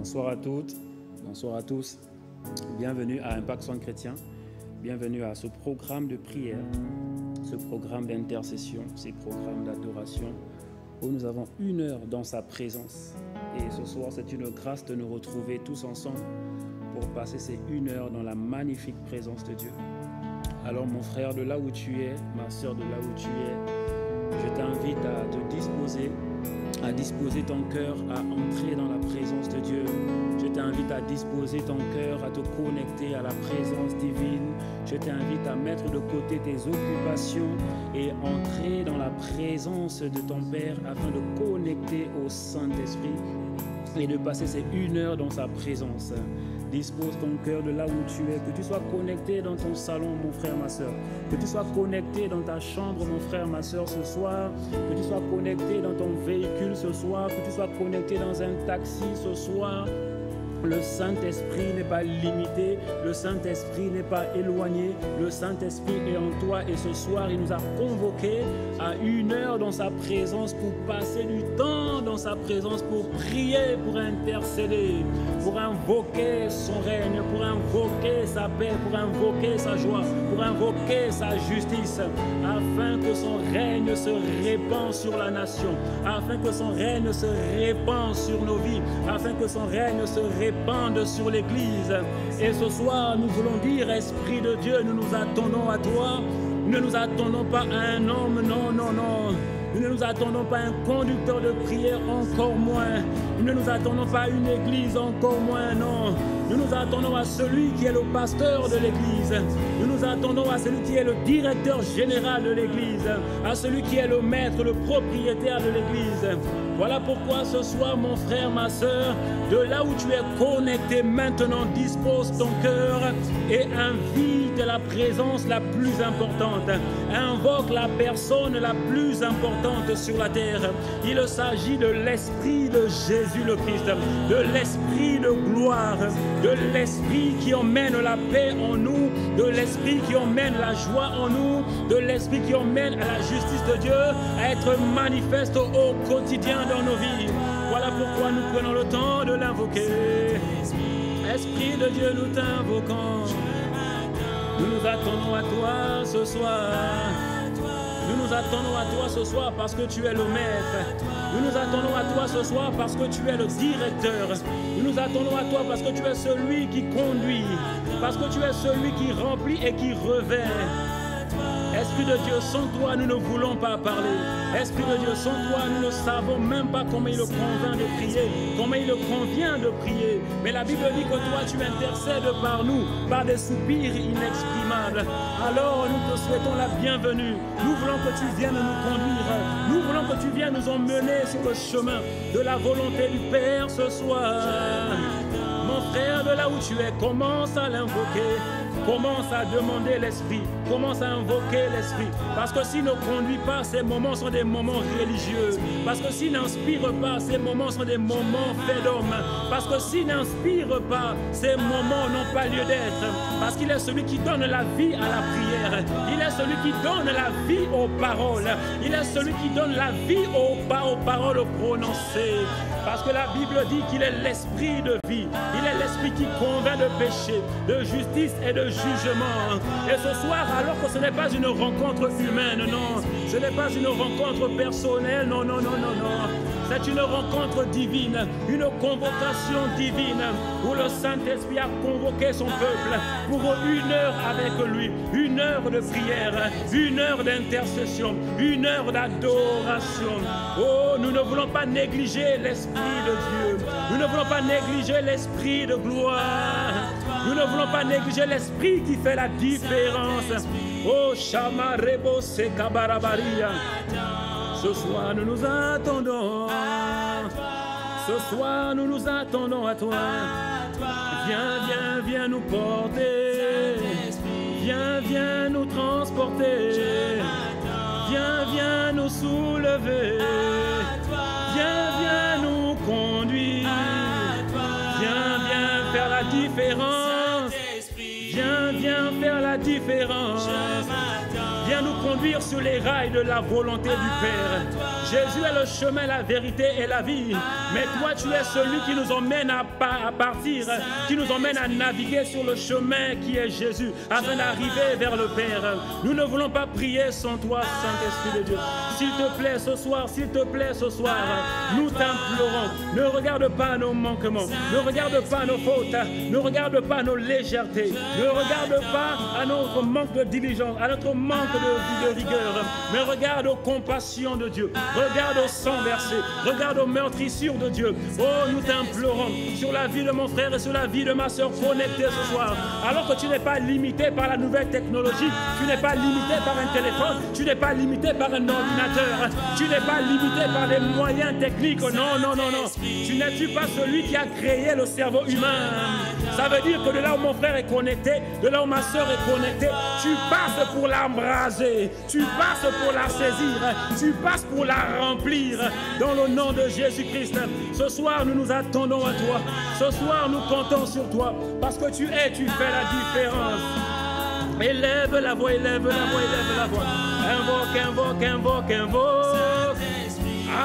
Bonsoir à toutes, bonsoir à tous. Bienvenue à Impact Soin Chrétien. Bienvenue à ce programme de prière, ce programme d'intercession, ces programmes d'adoration où nous avons 1 heure dans sa présence. Et ce soir, c'est une grâce de nous retrouver tous ensemble pour passer ces 1 heure dans la magnifique présence de Dieu. Alors mon frère, de là où tu es, ma soeur, de là où tu es, je t'invite à te disposer ton cœur à entrer dans la présence de Dieu. Je t'invite à disposer ton cœur, à te connecter à la présence divine. Je t'invite à mettre de côté tes occupations et entrer dans la présence de ton Père afin de connecter au Saint-Esprit et de passer ces 1 heure dans sa présence. Dispose ton cœur de là où tu es, que tu sois connecté dans ton salon, mon frère, ma soeur, que tu sois connecté dans ta chambre, mon frère, ma soeur, ce soir, que tu sois connecté dans ton véhicule ce soir, que tu sois connecté dans un taxi ce soir. Le Saint-Esprit n'est pas limité, le Saint-Esprit n'est pas éloigné, le Saint-Esprit est en toi et ce soir, il nous a convoqués à 1 heure dans sa présence pour passer du temps dans sa présence, pour prier, pour intercéder, pour invoquer son règne, pour invoquer sa paix, pour invoquer sa joie, pour invoquer sa justice, afin que son règne se répande sur la nation, afin que son règne se répande sur nos vies, afin que son règne se répande sur l'Église. Et ce soir, nous voulons dire, Esprit de Dieu, nous nous attendons à toi. Nous ne nous attendons pas à un homme, non, non, non. Nous ne nous attendons pas à un conducteur de prière, encore moins. Nous ne nous attendons pas à une église, encore moins, non. Nous nous attendons à celui qui est le pasteur de l'église. Nous nous attendons à celui qui est le directeur général de l'église, à celui qui est le maître, le propriétaire de l'église. Voilà pourquoi ce soir, mon frère, ma soeur, de là où tu es connecté maintenant, dispose ton cœur et invite la présence la plus importante. Invoque la personne la plus importante sur la terre. Il s'agit de l'Esprit de Jésus le Christ, de l'Esprit de gloire, de l'Esprit qui emmène la paix en nous, de l'Esprit qui emmène la joie en nous, de l'Esprit qui emmène à la justice de Dieu à être manifeste au quotidien dans nos vies. Voilà pourquoi nous prenons le temps de l'invoquer. Esprit de Dieu, nous t'invoquons. Nous nous attendons à toi ce soir. Nous nous attendons à toi ce soir parce que tu es le maître. Nous nous attendons à toi ce soir parce que tu es le directeur. Nous nous attendons à toi parce que tu es celui qui conduit. Parce que tu es celui qui remplit et qui revêt. Esprit de Dieu, sans toi, nous ne voulons pas parler. Esprit de Dieu, sans toi, nous ne savons même pas comment il convient de prier, comment il convient de prier. Mais la Bible dit que toi, tu intercèdes par nous, par des soupirs inexprimables. Alors, nous te souhaitons la bienvenue. Nous voulons que tu viennes nous conduire. Nous voulons que tu viennes nous emmener sur le chemin de la volonté du Père ce soir. Mon frère, de là où tu es, commence à l'invoquer. Commence à demander l'Esprit, commence à invoquer l'Esprit. Parce que s'il ne conduit pas, ces moments sont des moments religieux. Parce que s'il n'inspire pas, ces moments sont des moments faits d'homme. Parce que s'il n'inspire pas, ces moments n'ont pas lieu d'être. Parce qu'il est celui qui donne la vie à la prière. Il est celui qui donne la vie aux paroles. Il est celui qui donne la vie aux paroles prononcées. Parce que la Bible dit qu'il est l'esprit de vie. Il est l'esprit qui convainc de péché, de justice et de jugement. Et ce soir, alors que ce n'est pas une rencontre humaine, non. Ce n'est pas une rencontre personnelle, non, non, non, non, non. C'est une rencontre divine, une convocation divine où le Saint-Esprit a convoqué son peuple pour 1 heure avec lui, 1 heure de prière, 1 heure d'intercession, 1 heure d'adoration. Oh, nous ne voulons pas négliger l'Esprit de Dieu. Nous ne voulons pas négliger l'Esprit de gloire. Nous ne voulons pas négliger l'Esprit qui fait la différence. Oh, Shama Rebo Sekabarabaria. Ce soir, nous nous attendons. Ce soir, nous nous attendons à toi. Viens, viens, viens nous porter. Viens, viens nous transporter. Viens, viens nous soulever. Viens, viens nous conduire. Viens, viens faire la différence. Viens, viens faire la différence. Viens nous conduire sur les rails de la volonté du Père. Jésus est le chemin, la vérité et la vie. Mais toi, tu es celui qui nous emmène à partir, qui nous emmène à naviguer sur le chemin qui est Jésus, afin d'arriver vers le Père. Nous ne voulons pas prier sans toi, Saint-Esprit de Dieu. S'il te plaît ce soir, s'il te plaît ce soir, nous t'implorons. Ne regarde pas nos manquements, ne regarde pas nos fautes, ne regarde pas nos légèretés, ne regarde pas à notre manque de diligence, à notre manque de rigueur, mais regarde aux compassions de Dieu, regarde au sang versé, regarde aux meurtrissures de Dieu. Oh, nous t'implorons sur la vie de mon frère et sur la vie de ma soeur connectée ce soir. Alors que tu n'es pas limité par la nouvelle technologie, tu n'es pas limité par un téléphone, tu n'es pas limité par un ordinateur, tu n'es pas limité par les moyens techniques. Non, non, non, non. Tu n'es-tu pas celui qui a créé le cerveau humain? Ça veut dire que de là où mon frère est connecté, de là où ma soeur est connectée, tu passes pour l'embraser, tu passes pour la saisir, tu passes pour la remplir dans le nom de Jésus-Christ. Ce soir, nous nous attendons à toi. Ce soir, nous comptons sur toi parce que tu es, tu fais la différence. Élève la voix, élève la voix, élève la voix. Invoque, invoque, invoque, invoque.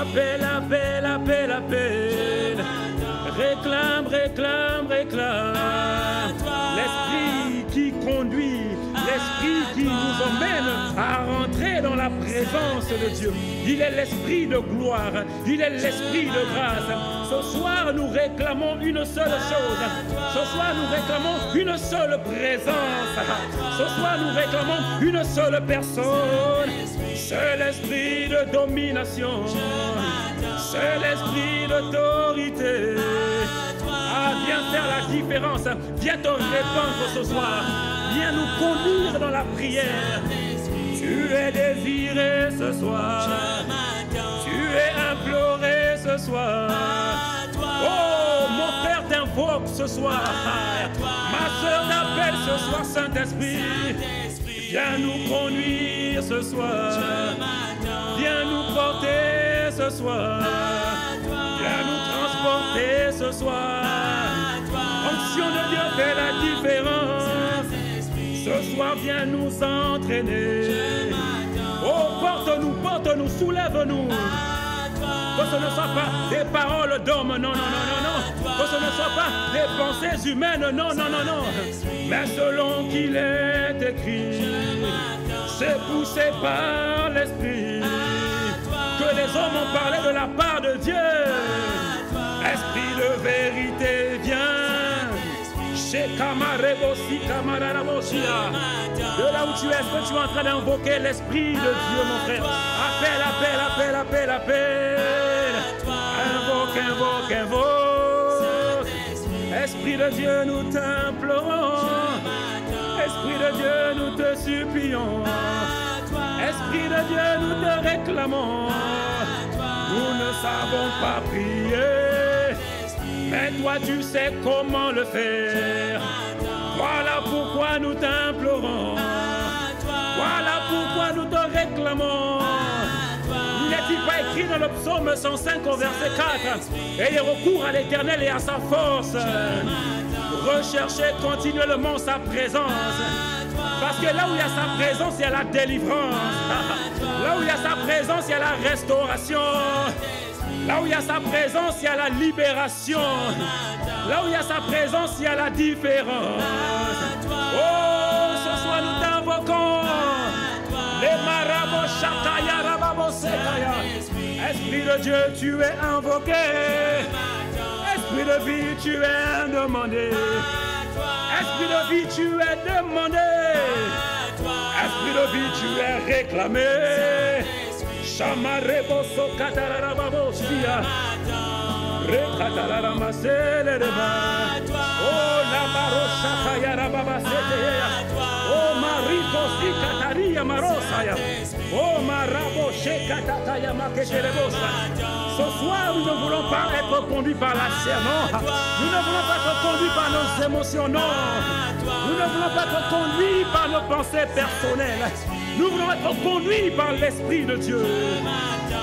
Appelle, appelle, appelle, appelle. Réclame, réclame, réclame. L'esprit qui conduit, l'esprit qui nous emmène à rentrer dans la présence de Dieu. Il est l'esprit de gloire, il est l'esprit de grâce. Ce soir, nous réclamons une seule chose. Ce soir, nous réclamons une seule présence. Ce soir, nous réclamons une seule personne. C'est l'esprit de domination. C'est l'esprit d'autorité. Ah, viens faire la différence. Viens te répandre ce soir. Viens nous conduire dans la prière. Tu es désiré ce soir. Tu es imploré ce soir. Oh, mon frère t'invoque ce soir. Ma soeur t'appelle ce soir, Saint-Esprit. Viens nous conduire ce soir. Viens nous porter ce soir. Viens nous transporter ce soir. Onction de Dieu fait la différence. Ce soir, viens nous entraîner. Oh, porte-nous, porte-nous, soulève-nous. Que ce ne soit pas des paroles d'hommes, non, non, non, non, non. Que ce ne soit pas des pensées humaines, non, non, non, non. Mais selon qu'il est écrit, c'est poussé par l'Esprit que les hommes ont parlé de la part de Dieu. Esprit de vérité, viens. De là où tu es, est-ce que tu es en train d'invoquer l'Esprit de Dieu, mon frère? Appelle, appelle, appelle, appelle, appelle. Invoque, invoque, invoque. Esprit de Dieu, nous t'implorons. Esprit de Dieu, nous te supplions. Esprit de Dieu, nous te réclamons. Nous ne savons pas prier, mais toi tu sais comment le faire. Voilà pourquoi nous t'implorons. Voilà pourquoi nous te réclamons. N'est-il pas écrit dans le psaume 105 au verset 4? Ayez recours à l'Éternel et à sa force. Recherchez continuellement sa présence. Parce que là où il y a sa présence, il y a la délivrance. Là où il y a sa présence, il y a la restauration. Là où il y a sa présence, il y a la libération. Là où il y a sa présence, il y a la différence. Oh, ce soir nous t'invoquons. Les marabos shakaya rababo sekaya. Esprit de Dieu, tu es invoqué. Esprit de vie, tu es demandé. Esprit de vie, tu es demandé. Esprit de vie, tu es réclamé. Shamarebo sokatarababo sia. Rekatarama selereba. Oh la marosha kayara baba seteya. Oh mariko sikataria marosaya. Oh marabo shekatataya maketerebosa. Ce soir, nous ne voulons pas être conduits par la chair, non. Nous ne voulons pas être conduits par nos émotions, non. Nous ne voulons pas être conduits par nos pensées personnelles. Nous voulons être conduits par l'Esprit de Dieu.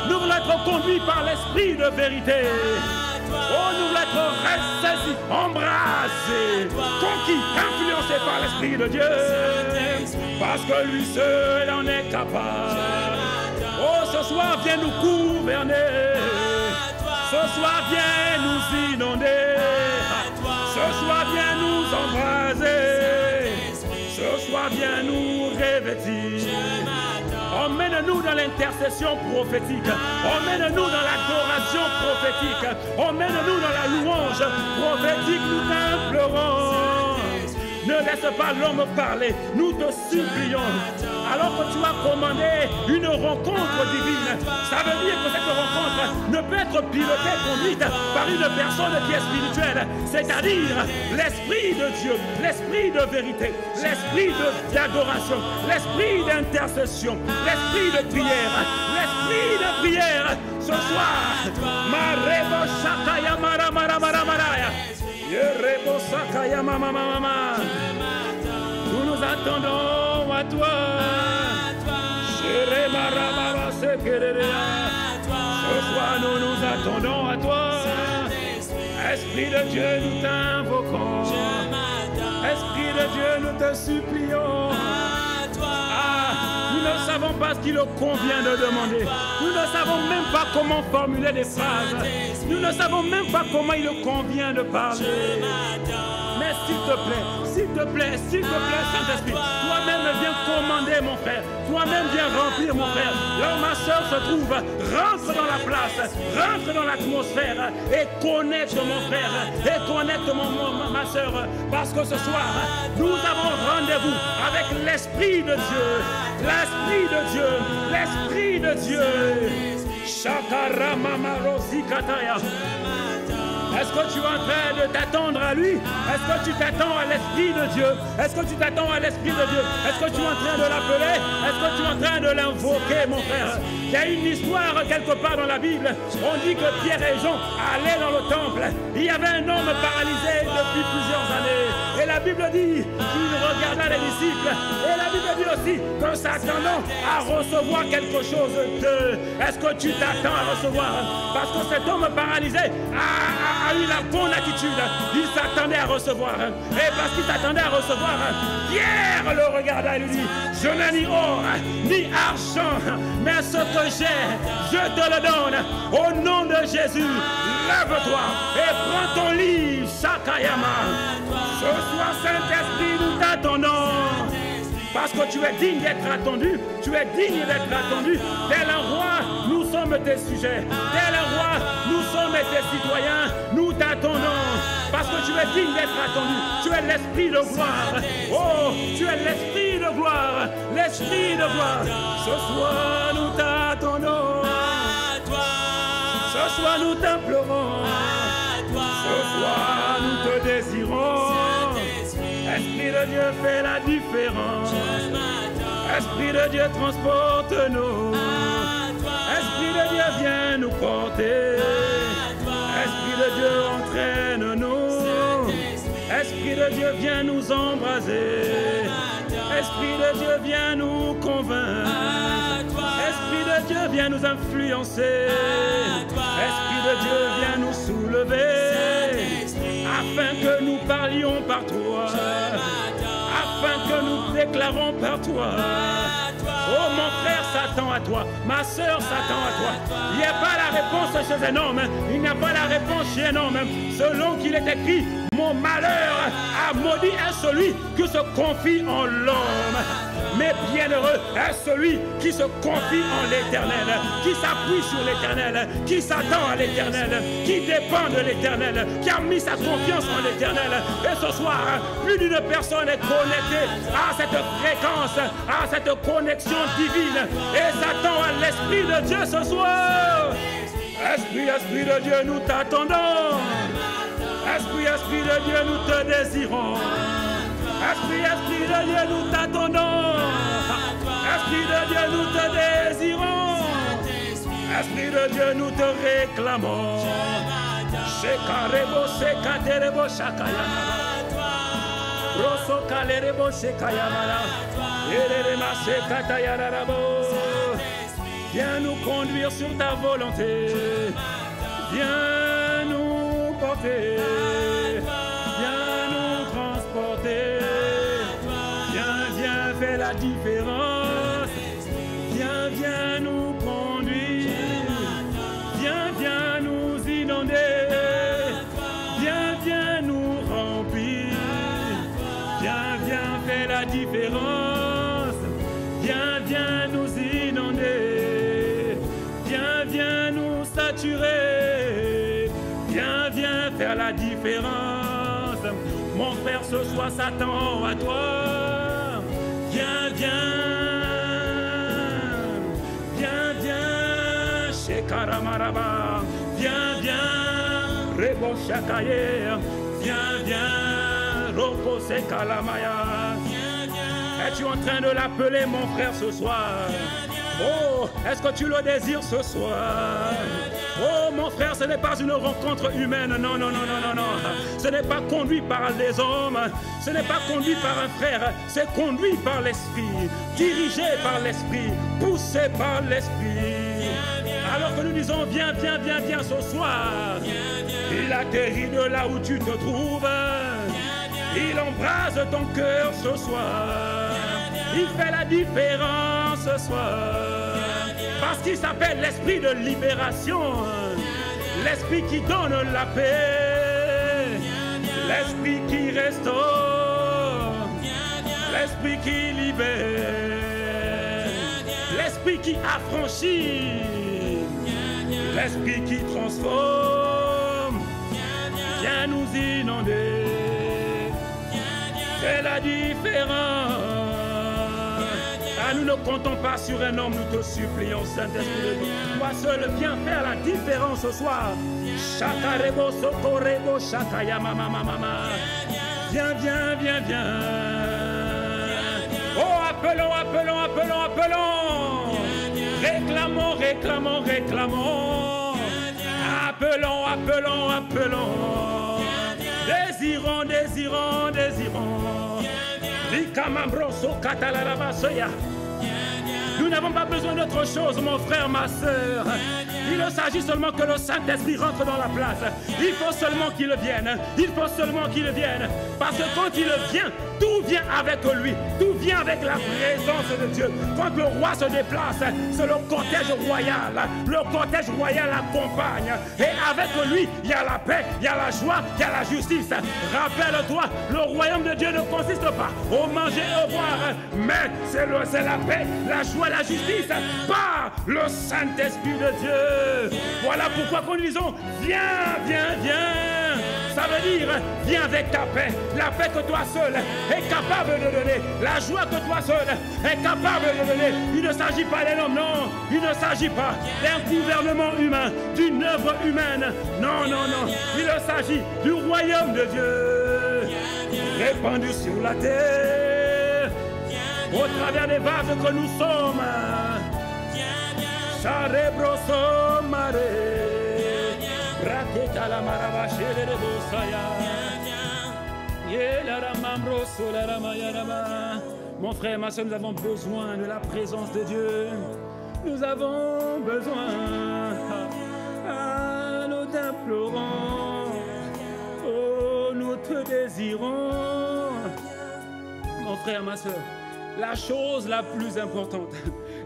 Nous voulons être conduits par l'Esprit de vérité. Oh, nous voulons être ressaisis, embrassés, conquis, influencés par l'Esprit de Dieu. Parce que lui seul en est capable. Oh, ce Ce soir, viens nous gouverner. Ce soir, viens nous inonder. Ce soir, viens nous embraser. Ce soir, viens nous revêtir. Emmène-nous dans l'intercession prophétique. Emmène-nous dans l'adoration prophétique. Emmène-nous dans la louange prophétique. Nous t'implorons. Ne laisse pas l'homme parler. Nous te supplions. Alors que tu as commandé une rencontre divine, ça veut dire que cette rencontre ne peut être pilotée, conduite par une personne qui est spirituelle, c'est-à-dire l'Esprit de Dieu, l'Esprit de vérité, l'Esprit d'adoration, l'Esprit d'intercession, l'Esprit de prière, l'Esprit de prière. Ce soir, Marebo Shakaya Mara Mara Mara Maraya, Yerebo Sakaya Mama Mama, nous nous attendons à toi. Ce soir, nous nous attendons à toi. Esprit de Dieu, nous t'invoquons. Esprit de Dieu, nous te supplions. Nous ne savons pas ce qu'il convient de demander. Nous ne savons même pas comment formuler des phrases. Nous ne savons même pas comment il convient de parler. Mais s'il te plaît, Saint-Esprit, toi-même viens commander mon frère. Toi-même viens remplir mon frère. Là où ma soeur se trouve, rentre dans la place, rentre dans l'atmosphère et connecte mon frère, et connecte ma soeur. Parce que ce soir, nous avons rendez-vous avec l'Esprit de Dieu. L'Esprit de Dieu, l'Esprit de Dieu. Shakara Mamarosi Kataya. Est-ce que tu es en train de t'attendre à lui? Est-ce que tu t'attends à l'Esprit de Dieu? Est-ce que tu t'attends à l'Esprit de Dieu? Est-ce que tu es en train de l'appeler? Est-ce que tu es en train de l'invoquer, mon frère? Il y a une histoire quelque part dans la Bible. On dit que Pierre et Jean allaient dans le temple. Il y avait un homme paralysé depuis plusieurs années. Et la Bible dit qu'il regarda les disciples. Et la Bible dit aussi que s'attendant à recevoir quelque chose d'eux. Est-ce que tu t'attends à recevoir? Parce que cet homme paralysé a eu la bonne attitude. Il s'attendait à recevoir. Et parce qu'il s'attendait à recevoir, Pierre le regarda et lui dit: je n'ai ni or, ni argent, mais ce que j'ai, je te le donne. Au nom de Jésus, lève-toi et prends ton lit, Shakayama. Ce soir, Saint-Esprit, nous t'attendons. Parce que tu es digne d'être attendu. Tu es digne d'être attendu. Tel un roi, nous sommes tes sujets. Tel un roi, nous sommes tes citoyens. Nous t'attendons. Parce que tu es digne d'être attendu. Tu es l'Esprit de gloire. Oh, tu es l'Esprit de gloire. L'Esprit de gloire. Ce soir, nous t'attendons. Ce soir, nous t'implorons. Ce soir, nous te désirons. Esprit de Dieu, fais la différence. Esprit de Dieu, transporte-nous. Esprit de Dieu, viens nous porter. Esprit de Dieu, entraîne-nous. Esprit de Dieu, viens nous embraser. Esprit de Dieu, viens nous convaincre. Esprit de Dieu, viens nous influencer. Esprit de Dieu, viens nous soulever. Afin que nous parlions par toi, afin que nous déclarons par toi. Oh, mon frère s'attend à toi, ma soeur s'attend à toi. Il n'y a pas la réponse chez un homme, il n'y a pas la réponse chez un homme. Selon qu'il est écrit, mon malheur a maudit est celui qui se confie en l'homme. Mais bienheureux est celui qui se confie en l'Éternel, qui s'appuie sur l'Éternel, qui s'attend à l'Éternel, qui dépend de l'Éternel, qui a mis sa confiance en l'Éternel. Et ce soir, plus d'une personne est connectée à cette fréquence, à cette connexion divine et s'attend à l'Esprit de Dieu ce soir. Esprit de Dieu, nous t'attendons. Esprit de Dieu, nous te désirons. Esprit de Dieu, nous t'attendons. Esprit de Dieu, nous te désirons. Esprit de Dieu, nous te réclamons. Shekarebo, shekaterebo, shakayama. Rosso kalerebo, shekayamala. Ererema, shekatayararabo. Viens nous conduire sur ta volonté. Viens nous porter. Viens nous transporter. Viens, fais la différence. Viens nous conduire. fera la différence. Mon frère, ce soir, s'attend à toi. Viens, viens, viens, viens, chez Karamaraba. Viens, viens, Rebo Chakaye. Viens, viens, Roko Sekalamaya. Es-tu en train de l'appeler, mon frère, ce soir? Oh, est-ce que tu le désires ce soir? Oh, mon frère, ce n'est pas une rencontre humaine. Non, non, non, non, non, non. Ce n'est pas conduit par des hommes. Ce n'est pas conduit par un frère. C'est conduit par l'Esprit. Dirigé par l'Esprit. Poussé par l'Esprit. Alors que nous disons, viens, viens, viens, viens ce soir. Il atterrit de là où tu te trouves. Il embrase ton cœur ce soir. Il fait la différence ce soir. Parce qu'il s'appelle l'esprit de libération. L'esprit qui donne la paix. L'esprit qui restaure. L'esprit qui libère. L'esprit qui affranchit. L'esprit qui transforme. Viens nous inonder. C'est la différence. Ah, nous ne comptons pas sur un homme, nous te supplions, Saint-Esprit de Dieu. Toi seul, viens faire la différence ce soir. Chakarebo, sokorebo, chakayama, mama, mama. Viens, viens, viens, viens. Oh, appelons, appelons, appelons, appelons. Réclamons, réclamons, réclamons. Appelons, appelons, appelons. Désirons, désirons, désirons. Nous n'avons pas besoin d'autre chose, mon frère, ma soeur. Il s'agit seulement que le Saint-Esprit rentre dans la place. Il faut seulement qu'il vienne. Il faut seulement qu'il vienne. Parce que quand il vient, tout vient avec lui. Tout vient avec la présence de Dieu. Quand le roi se déplace, c'est le cortège royal. Le cortège royal l'accompagne. Et avec lui, il y a la paix, il y a la joie, il y a la justice. Rappelle-toi, le royaume de Dieu ne consiste pas au manger et au boire. Mais c'est la paix, la joie, la justice par le Saint-Esprit de Dieu. Voilà pourquoi quand nous disons, viens, viens, viens. Ça veut dire, viens avec ta paix. La paix que toi seul est capable de donner. La joie que toi seul est capable de donner. Il ne s'agit pas d'un homme, non. Il ne s'agit pas d'un gouvernement humain, d'une œuvre humaine. Non, non, non. Il s'agit du royaume de Dieu répandu sur la terre au travers des vases que nous sommes. Charebroso mare. Mon frère, ma soeur, nous avons besoin de la présence de Dieu. Nous avons besoin. Ah, nous t'implorons. Oh, nous te désirons. Mon frère, ma soeur, la chose la plus importante,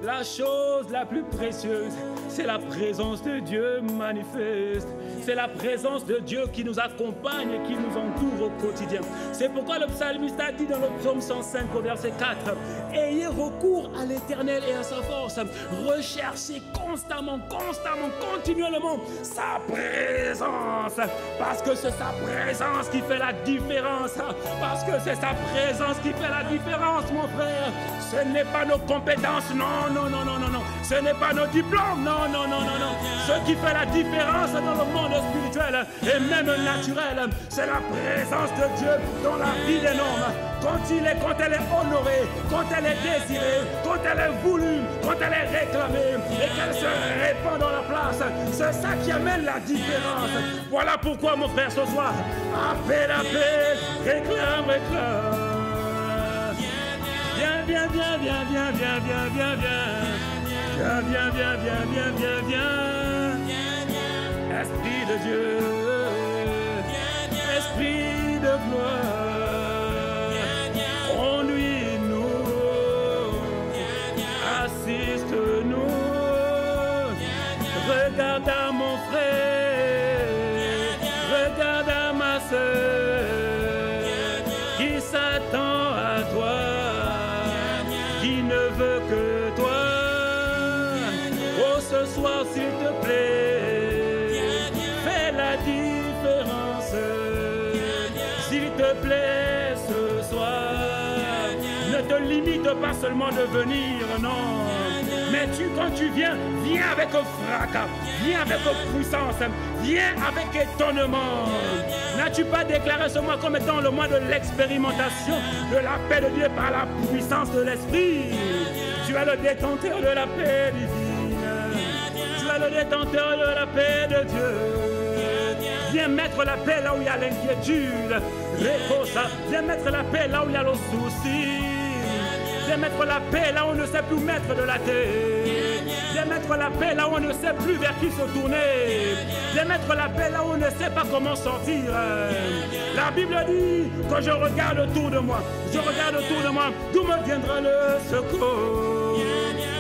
la chose la plus précieuse, c'est la présence de Dieu manifeste. C'est la présence de Dieu qui nous accompagne et qui nous entoure au quotidien. C'est pourquoi le psalmiste a dit dans le psaume 105 au verset 4, « Ayez recours à l'Éternel et à sa force. Recherchez constamment, constamment, continuellement sa présence. Parce que c'est sa présence qui fait la différence. Parce que c'est sa présence qui fait la différence, mon frère. Ce n'est pas nos compétences, non, non, non, non, non, non. Ce n'est pas nos diplômes, non, non, non, non, non. Ce qui fait la différence dans le monde spirituel et même naturel, c'est la présence de Dieu dans la vie d'un homme. Quand elle est honorée, quand elle est désirée, quand elle est voulue, quand elle est réclamée et qu'elle se répand dans la place, c'est ça qui amène la différence. Voilà pourquoi, mon frère, ce soir, appelle, appelle, réclame, réclame. Viens, viens, viens, viens, viens, viens, viens, viens, viens. Viens, viens, viens, viens, viens, viens, viens. Esprit de Dieu, Esprit de gloire, conduis-nous, assiste-nous, regarde à mon frère, regarde à ma soeur, qui s'attend à toi, qui ne veut que toi. Oh, ce soir, s'il te plaît, fais la différence. te plaît ce soir. Ne te limite pas seulement de venir, non. Mais quand tu viens, viens avec fracas, viens avec puissance, viens avec étonnement. N'as-tu pas déclaré ce mois comme étant le mois de l'expérimentation de la paix de Dieu par la puissance de l'Esprit? Tu es le détenteur de la paix divine. Tu es le détenteur de la paix de Dieu. Viens mettre la paix là où il y a l'inquiétude. Viens mettre la paix là où il y a le souci. Viens mettre la paix là où on ne sait plus mettre de la tête. Viens mettre la paix là où on ne sait plus vers qui se tourner. Viens mettre la paix là où on ne sait pas comment sortir. La Bible dit que je regarde autour de moi. Je regarde autour de moi. D'où me viendra le secours?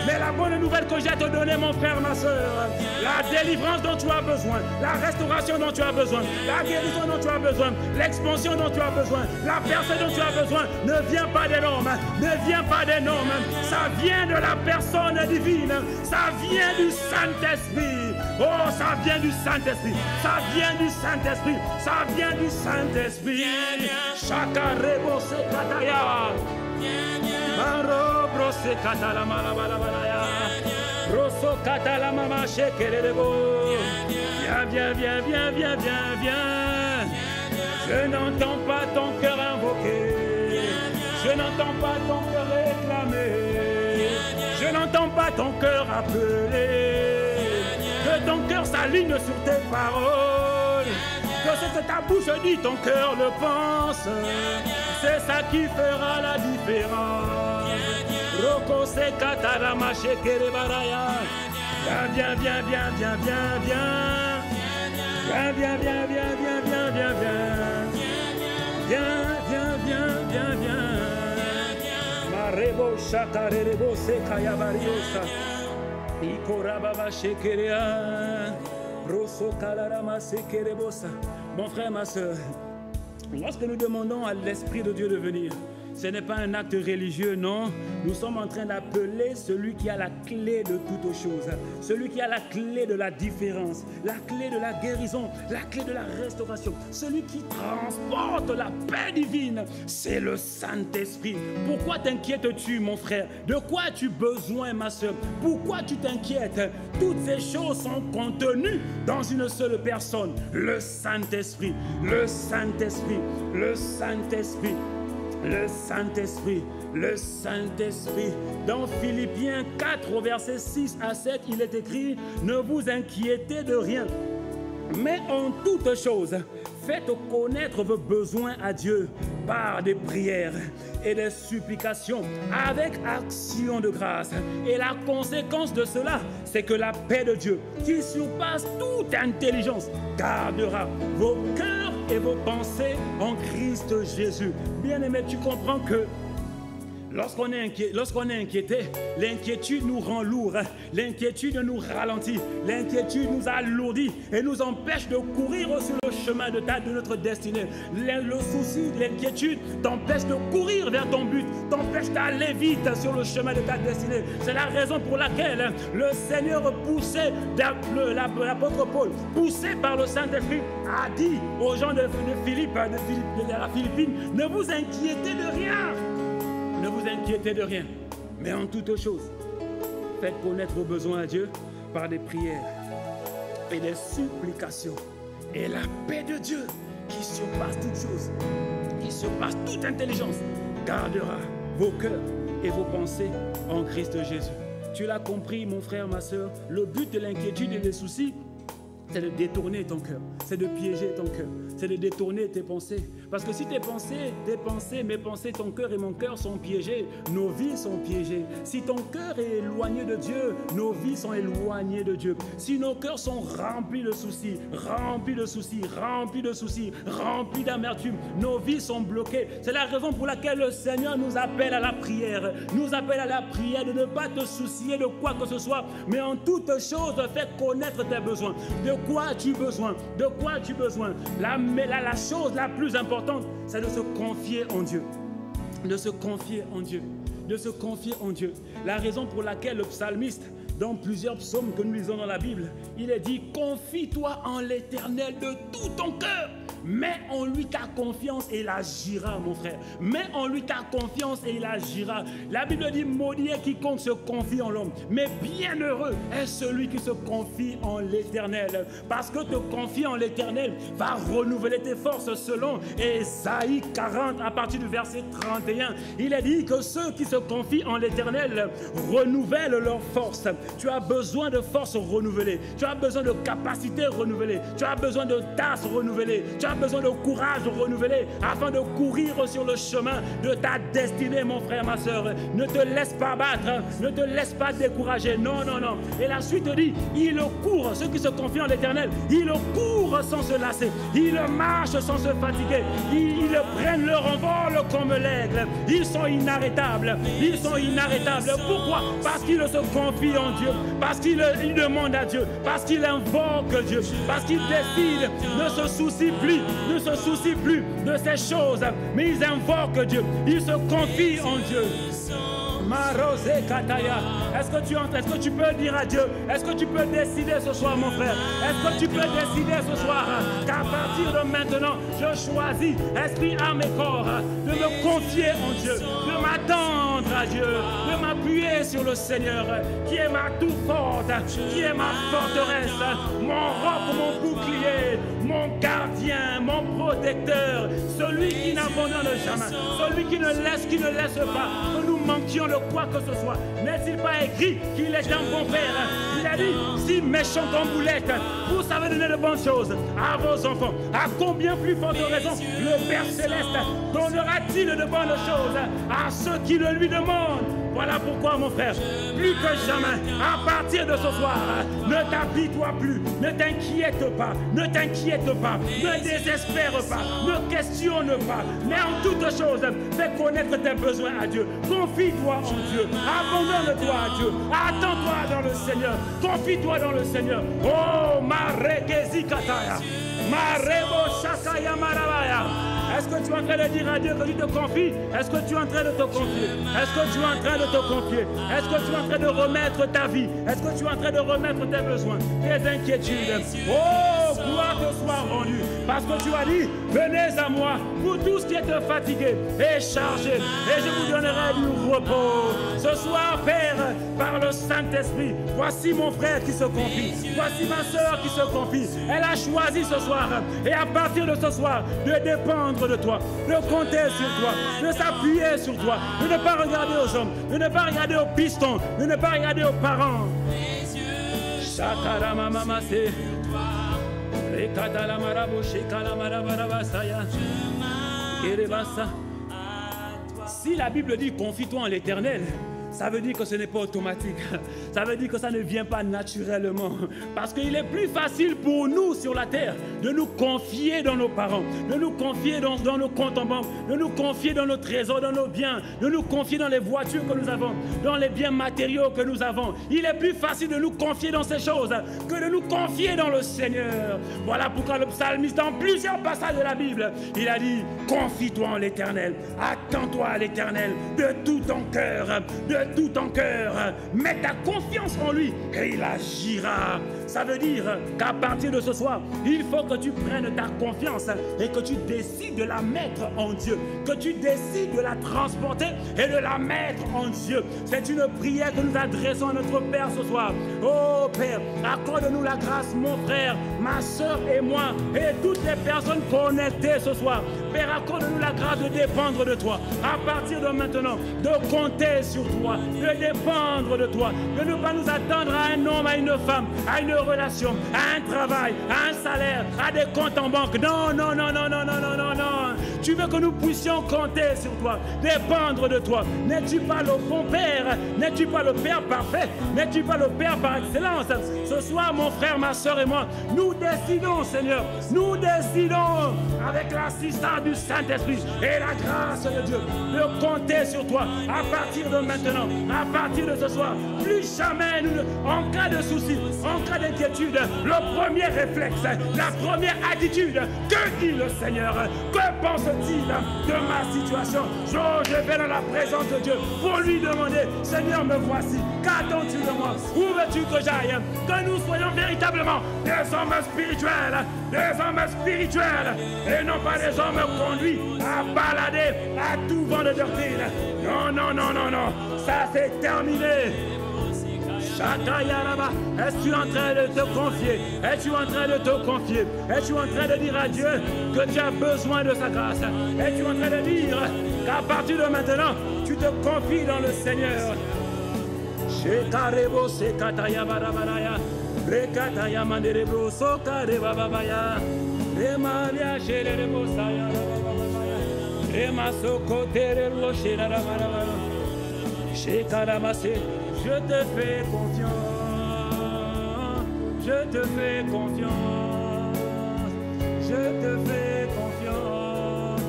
Mais la bonne nouvelle que j'ai à te donner, mon frère, ma soeur, la délivrance dont tu as besoin, la restauration dont tu as besoin, la guérison dont tu as besoin, l'expansion dont tu as besoin, la percée dont tu as besoin, ne vient pas des normes, ne vient pas des normes. Ça vient de la personne divine, ça vient du Saint-Esprit. Oh, ça vient du Saint-Esprit, ça vient du Saint-Esprit, ça vient du Saint-Esprit. Chaka rebo se kataya. Maro brose katala malabalaya. Rosso katala mama shekelebo. Viens, viens, viens, viens, viens, viens, viens. Je n'entends pas ton cœur invoquer. Je n'entends pas ton cœur réclamer. Je n'entends pas ton cœur appeler. Que ton cœur s'aligne sur tes paroles. Que ce que ta bouche dit, ton cœur le pense. C'est ça qui fera la différence. Roko se katara mache kere baraya. Viens, viens, viens, viens, viens, viens. Viens, viens, viens, viens, viens, viens, viens, viens. Viens, viens, viens, viens, viens. Marebo shakare rebo se kaya bariosa. Ikorababa shekerea. Rosso kalarama se kerebosa. Mon frère, ma soeur, lorsque nous demandons à l'Esprit de Dieu de venir, ce n'est pas un acte religieux, non. Nous sommes en train d'appeler celui qui a la clé de toutes choses, celui qui a la clé de la différence, la clé de la guérison, la clé de la restauration, celui qui transporte la paix divine, c'est le Saint-Esprit. Pourquoi t'inquiètes-tu, mon frère? De quoi as-tu besoin, ma soeur? Pourquoi tu t'inquiètes? Toutes ces choses sont contenues dans une seule personne, le Saint-Esprit, le Saint-Esprit, le Saint-Esprit. Le Saint-Esprit, le Saint-Esprit. Dans Philippiens 4, au verset 6 à 7, il est écrit: ne vous inquiétez de rien, mais en toute chose, faites connaître vos besoins à Dieu par des prières et des supplications avec action de grâce. Et la conséquence de cela, c'est que la paix de Dieu, qui surpasse toute intelligence, gardera vos cœurs et vos pensées en Christ Jésus. Bien-aimé, tu comprends que lorsqu'on est inquiété, l'inquiétude nous rend lourd, l'inquiétude nous ralentit, l'inquiétude nous alourdit et nous empêche de courir sur le chemin de notre destinée. Le souci, l'inquiétude t'empêche de courir vers ton but, t'empêche d'aller vite sur le chemin de ta destinée. C'est la raison pour laquelle le Seigneur, poussé l'apôtre Paul, poussé par le Saint-Esprit, a dit aux gens de la Philippine: ne vous inquiétez de rien. Ne vous inquiétez de rien, mais en toute chose, faites connaître vos besoins à Dieu par des prières et des supplications. Et la paix de Dieu, qui surpasse toute chose, qui surpasse toute intelligence, gardera vos cœurs et vos pensées en Christ Jésus. Tu l'as compris, mon frère, ma soeur, le but de l'inquiétude et des soucis, c'est de détourner ton cœur, c'est de piéger ton cœur, c'est de détourner tes pensées. Parce que si tes pensées, mes pensées, ton cœur et mon cœur sont piégés, nos vies sont piégées. Si ton cœur est éloigné de Dieu, nos vies sont éloignées de Dieu. Si nos cœurs sont remplis de soucis, remplis de soucis, remplis de soucis, remplis d'amertume, nos vies sont bloquées. C'est la raison pour laquelle le Seigneur nous appelle à la prière. Nous appelle à la prière de ne pas te soucier de quoi que ce soit, mais en toute chose, fais connaître tes besoins. De quoi as-tu besoin? De quoi as-tu besoin? La chose la plus importante, c'est de se confier en Dieu. De se confier en Dieu. De se confier en Dieu. La raison pour laquelle le psalmiste, Dans plusieurs psaumes que nous lisons dans la Bible, il est dit, confie-toi en l'Éternel de tout ton cœur. Mets en lui ta confiance et il agira, mon frère. Mets en lui ta confiance et il agira. La Bible dit, maudit est quiconque se confie en l'homme. Mais bienheureux est celui qui se confie en l'Éternel. Parce que te confier en l'Éternel va renouveler tes forces selon Ésaïe 40 à partir du verset 31. Il est dit que ceux qui se confient en l'Éternel renouvellent leurs forces. Tu as besoin de forces renouvelées. Tu as besoin de capacités renouvelées. Tu as besoin de tasses renouvelées. Tu as besoin de courage renouvelé afin de courir sur le chemin de ta destinée, mon frère, ma soeur. Ne te laisse pas battre, ne te laisse pas décourager. Non, non, non. Et la suite dit, il court, ceux qui se confient en l'Éternel, ils courent sans se lasser, ils marchent sans se fatiguer, ils prennent leur envol comme l'aigle. Ils sont inarrêtables, ils sont inarrêtables. Pourquoi? Parce qu'ils se confient en Dieu, parce qu'ils demandent à Dieu, parce qu'ils invoquent Dieu, parce qu'ils décident, ne se soucient plus de ces choses, mais ils invoquent Dieu, ils se confient en Dieu. Marosé Kataya. Est-ce que tu peux dire à Dieu, est-ce que tu peux décider ce soir, mon frère? Est-ce que tu peux décider ce soir qu'à partir de maintenant, je choisis, esprit, âme et corps, de me confier en Dieu, de m'attendre à Dieu, de m'appuyer sur le Seigneur, qui est ma tout forte, qui est ma forteresse, mon roc, mon bouclier, mon gardien, mon protecteur, celui qui n'abandonne jamais, celui qui ne laisse pas que nous manquions de quoi que ce soit. N'est-il pas écrit qu'il est un bon père? Il a dit, si méchant comme boulette, vous savez donner de bonnes choses à vos enfants, à combien plus forte raison le Père Céleste donnera-t-il de bonnes choses à ceux qui le lui demandent? Voilà pourquoi, mon frère, plus que jamais, à partir de ce soir, ne t'habille-toi plus, ne t'inquiète pas, ne désespère pas, ne questionne pas, mais en toute chose, fais connaître tes besoins à Dieu. Confie-toi en Dieu, abandonne-toi à Dieu, attends-toi dans le Seigneur, confie-toi dans le Seigneur. Oh, Marekezi Kataya, Marebo Shakaya Marabaya. Est-ce que tu es en train de dire à Dieu que tu te confies? Est-ce que tu es en train de te confier? Est-ce que tu es en train de te confier? Est-ce que tu es en train de remettre ta vie? Est-ce que tu es en train de remettre tes besoins, tes inquiétudes? Oh, gloire te soit rendue. Parce que tu as dit, venez à moi, vous tous qui êtes fatigués et chargés, et je vous donnerai du repos. Ce soir, Père, par le Saint-Esprit, voici mon frère qui se confie. Voici ma soeur qui se confie. Elle a choisi ce soir, et à partir de ce soir, de dépendre de toi, de compter sur toi, de s'appuyer sur toi, de ne pas regarder aux hommes, de ne pas regarder aux pistons, de ne pas regarder aux parents. Si la Bible dit confie-toi en l'Éternel, ça veut dire que ce n'est pas automatique. Ça veut dire que ça ne vient pas naturellement. Parce qu'il est plus facile pour nous sur la terre de nous confier dans nos parents, de nous confier dans nos comptes en banque, de nous confier dans nos trésors, dans nos biens, de nous confier dans les voitures que nous avons, dans les biens matériaux que nous avons. Il est plus facile de nous confier dans ces choses que de nous confier dans le Seigneur. Voilà pourquoi le psalmiste, dans plusieurs passages de la Bible, il a dit, confie-toi en l'Éternel, attends-toi à l'Éternel de tout ton cœur, de tout ton cœur, mets ta confiance en lui et il agira. Ça veut dire qu'à partir de ce soir, il faut que tu prennes ta confiance et que tu décides de la mettre en Dieu, que tu décides de la transporter et de la mettre en Dieu. C'est une prière que nous adressons à notre Père ce soir. Oh Père, accorde-nous la grâce, mon frère, ma soeur et moi, et toutes les personnes connectées ce soir. Père, accorde-nous la grâce de dépendre de toi. À partir de maintenant, de compter sur toi, de dépendre de toi, de ne pas nous attendre à un homme, à une femme, à une relation, à un travail, à un salaire, à des comptes en banque. Non, non, non, non, non, non, non, non, non. Tu veux que nous puissions compter sur toi, dépendre de toi. N'es-tu pas le bon Père? N'es-tu pas le Père parfait? N'es-tu pas le Père par excellence? Ce soir, mon frère, ma soeur et moi, nous décidons, Seigneur, nous décidons avec l'assistance du Saint-Esprit et la grâce de Dieu de compter sur toi à partir de maintenant, à partir de ce soir. Plus jamais, en cas de souci, en cas d'inquiétude, le premier réflexe, la première attitude, que dit le Seigneur? Que pense ce type de ma situation. Je vais dans la présence de Dieu pour lui demander, Seigneur, me voici, qu'attends-tu de moi? Où veux-tu que j'aille? Que nous soyons véritablement des hommes spirituels, et non pas des hommes conduits à balader à tout vent de doctrine. Non, non, non, non, non, ça c'est terminé. Es-tu en train de te confier? Es-tu en train de te confier? Es-tu en train de dire à Dieu que tu as besoin de sa grâce? Es-tu en train de dire qu'à partir de maintenant, tu te confies dans le Seigneur? Je te fais confiance, je te fais confiance, je te fais confiance,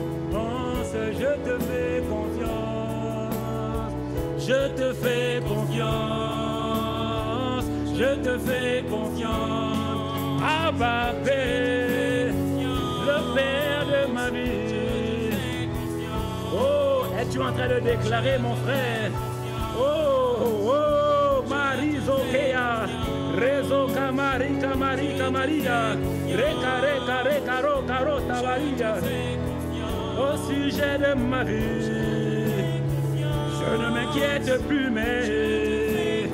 je te fais confiance, je te fais confiance, je te fais confiance, Abba Père, le Père de ma vie. Oh, es-tu en train de déclarer, mon frère? Oh, Marizokea, Rezo Kamari, Maria, Reka, Ro, Maria. Au sujet de ma vie, je ne m'inquiète plus, mais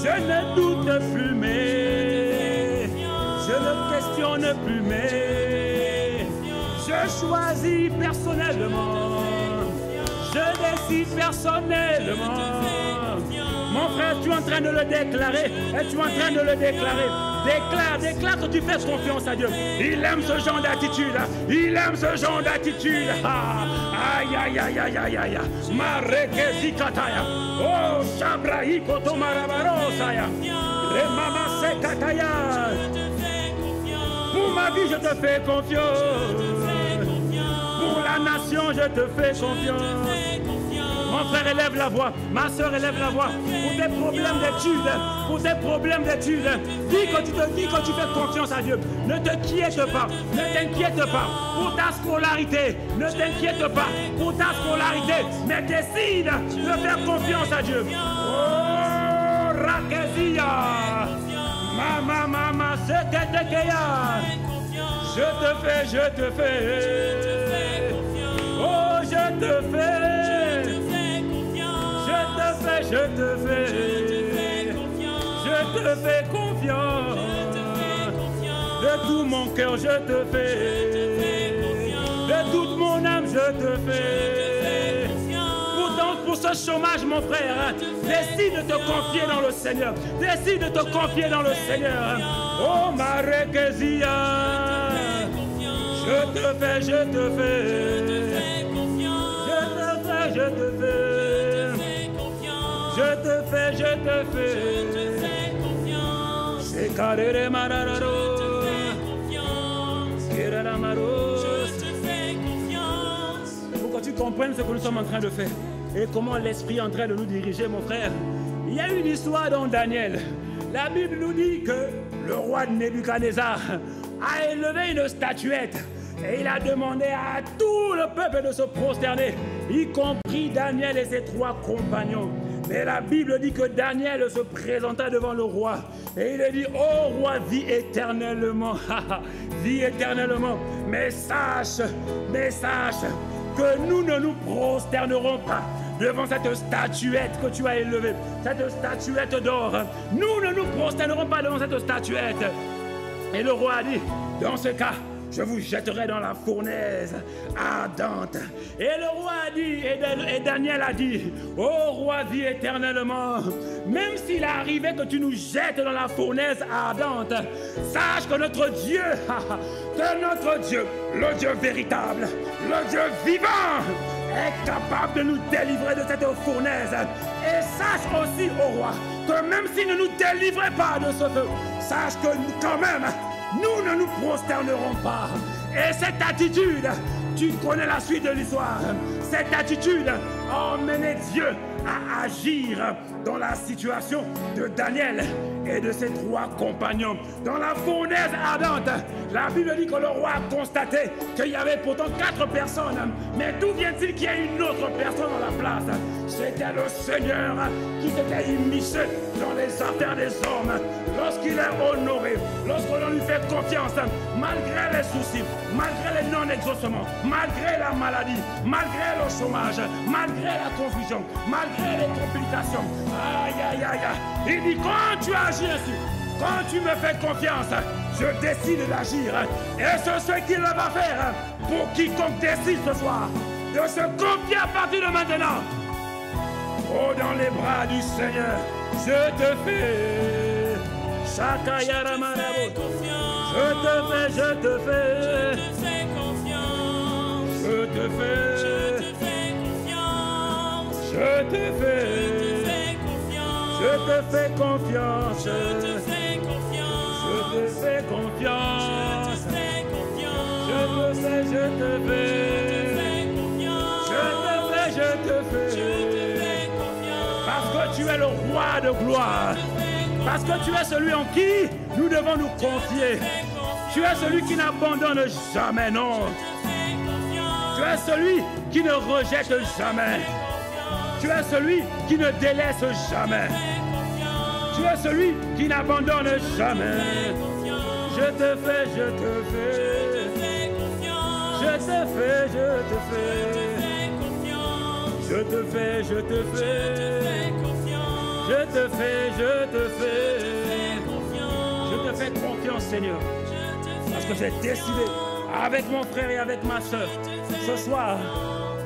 je ne doute plus, mais je ne questionne plus, mais je choisis personnellement. Je décide personnellement. Mon frère, tu es en train de le déclarer. Et tu es en train de le déclarer. Déclare que tu fais confiance à Dieu. Il aime ce genre d'attitude. Il aime ce genre d'attitude. Aïe, aïe, aïe, aïe, aïe, aïe. Marekezi kataya. Oh, Shabrahi kotomarabarosaya. Remama sekataya. Pour ma vie, je te fais confiance. Pour la nation, je te fais confiance. Mon frère, élève la voix. Ma soeur, élève la voix. Pour tes problèmes d'études, dis que tu fais confiance à Dieu. Ne t'inquiète pas. Pour ta scolarité, ne t'inquiète pas. Pour ta scolarité, mais décide de faire confiance à Dieu. Oh, Rakezia. Mama, Seketekeya. Je te fais. Oh, je te fais. Je te fais confiance. De tout mon cœur, je te fais. De toute mon âme, je te fais. Pourtant, pour ce chômage, mon frère, décide de te confier dans le Seigneur. Décide de te confier dans le Seigneur. Oh, Marekezia. Je te fais. Je te fais. C'est carré marararo. Pour que tu comprennes ce que nous sommes en train de faire et comment l'Esprit est en train de nous diriger, mon frère. Il y a une histoire dans Daniel. La Bible nous dit que le roi Nebuchadnezzar a élevé une statuette et il a demandé à tout le peuple de se prosterner, y compris Daniel et ses 3 compagnons. Mais la Bible dit que Daniel se présenta devant le roi et il a dit: oh roi, vis éternellement, vis éternellement, mais sache que nous ne nous prosternerons pas devant cette statuette que tu as élevée, cette statuette d'or. Nous ne nous prosternerons pas devant cette statuette. Et le roi a dit: dans ce cas, je vous jetterai dans la fournaise ardente. Et le roi a dit, et Daniel a dit: oh roi, vis éternellement. Même s'il arrivait que tu nous jettes dans la fournaise ardente, sache que notre Dieu, le Dieu véritable, le Dieu vivant, est capable de nous délivrer de cette fournaise. Et sache aussi, ô roi, que même s'il ne nous délivrait pas de ce feu, sache que quand même, nous ne nous prosternerons pas. Et cette attitude, tu connais la suite de l'histoire. Cette attitude a emmené Dieu à agir dans la situation de Daniel et de ses 3 compagnons. Dans la fournaise ardente, la Bible dit que le roi a constaté qu'il y avait pourtant 4 personnes. Mais d'où vient-il qu'il y ait une autre personne dans la place? C'était le Seigneur qui s'était immiscé dans les affaires des hommes. Lorsqu'il est honoré, lorsqu'on lui fait confiance, malgré les soucis, malgré les non-exaucements, malgré la maladie, malgré le chômage, malgré la confusion, malgré les complications, aïe aïe aïe aïe, il dit quand tu agis ainsi, quand tu me fais confiance, je décide d'agir. Et c'est ce qu'il va faire pour quiconque décide ce soir de se confier à partir de maintenant. Oh, dans les bras du Seigneur, je te fais. Shakayara Marabo. Je te fais confiance. Je te fais confiance. Je te fais confiance. Je te fais confiance. Je te fais confiance. Je te fais confiance. Je te fais. Parce que tu es le roi de gloire. Parce que tu es celui en qui nous devons nous confier. Tu es celui qui n'abandonne jamais, non. Tu es celui qui ne rejette jamais. Tu es celui qui ne délaisse jamais. Tu es celui qui n'abandonne jamais. Je te fais, je te fais. Je te fais, je te fais. Je te fais, je te fais. Je te fais, je te fais. Je te fais confiance, Seigneur. Parce que j'ai décidé, avec mon frère et avec ma soeur, ce soir,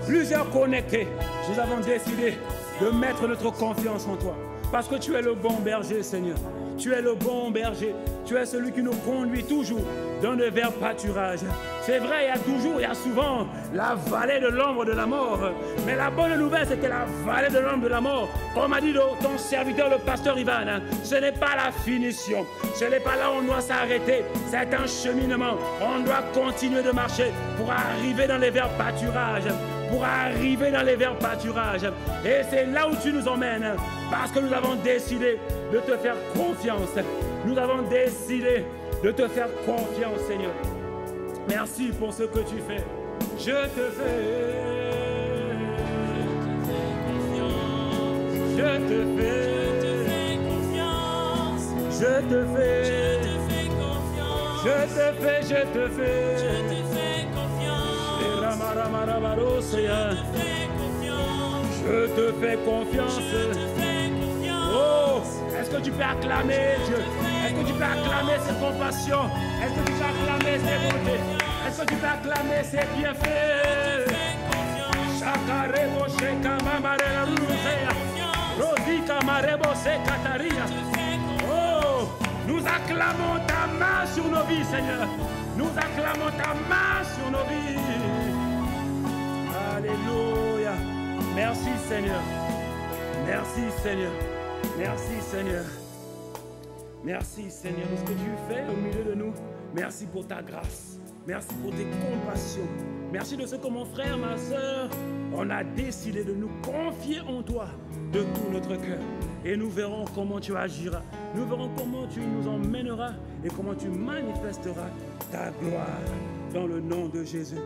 plusieurs connectés, nous avons décidé de mettre notre confiance en toi. Parce que tu es le bon berger, Seigneur. Tu es le bon berger. Tu es celui qui nous conduit toujours dans le vert pâturage. C'est vrai, il y a souvent la vallée de l'ombre de la mort. Mais la bonne nouvelle, c'est que la vallée de l'ombre de la mort, comme a dit ton serviteur, le pasteur Ivan, ce n'est pas la finition. Ce n'est pas là où on doit s'arrêter. C'est un cheminement. On doit continuer de marcher pour arriver dans les verts pâturages. Pour arriver dans les verts pâturages. Et c'est là où tu nous emmènes. Parce que nous avons décidé de te faire confiance. Nous avons décidé de te faire confiance, Seigneur. Merci pour ce que tu fais. Je te fais. Je te fais confiance. Je te fais. Je te fais. Je te fais. Je te fais confiance. Je te fais confiance. Oh, est-ce que tu peux acclamer Dieu? Est-ce que tu peux acclamer ses compassions? Est-ce que tu peux acclamer ses bontés? Est-ce que tu peux acclamer ses bienfaits? Chakarebo sheka mamarela rusea. Rodika marebo sekataria. Oh, nous acclamons ta main sur nos vies, Seigneur. Nous acclamons ta main sur nos vies. Alléluia. Merci, Seigneur. Merci, Seigneur. Merci, Seigneur. Merci, Seigneur, de ce que tu fais au milieu de nous. Merci pour ta grâce. Merci pour tes compassions. Merci de ce que mon frère, ma soeur, on a décidé de nous confier en toi de tout notre cœur. Et nous verrons comment tu agiras. Nous verrons comment tu nous emmèneras et comment tu manifesteras ta gloire dans le nom de Jésus.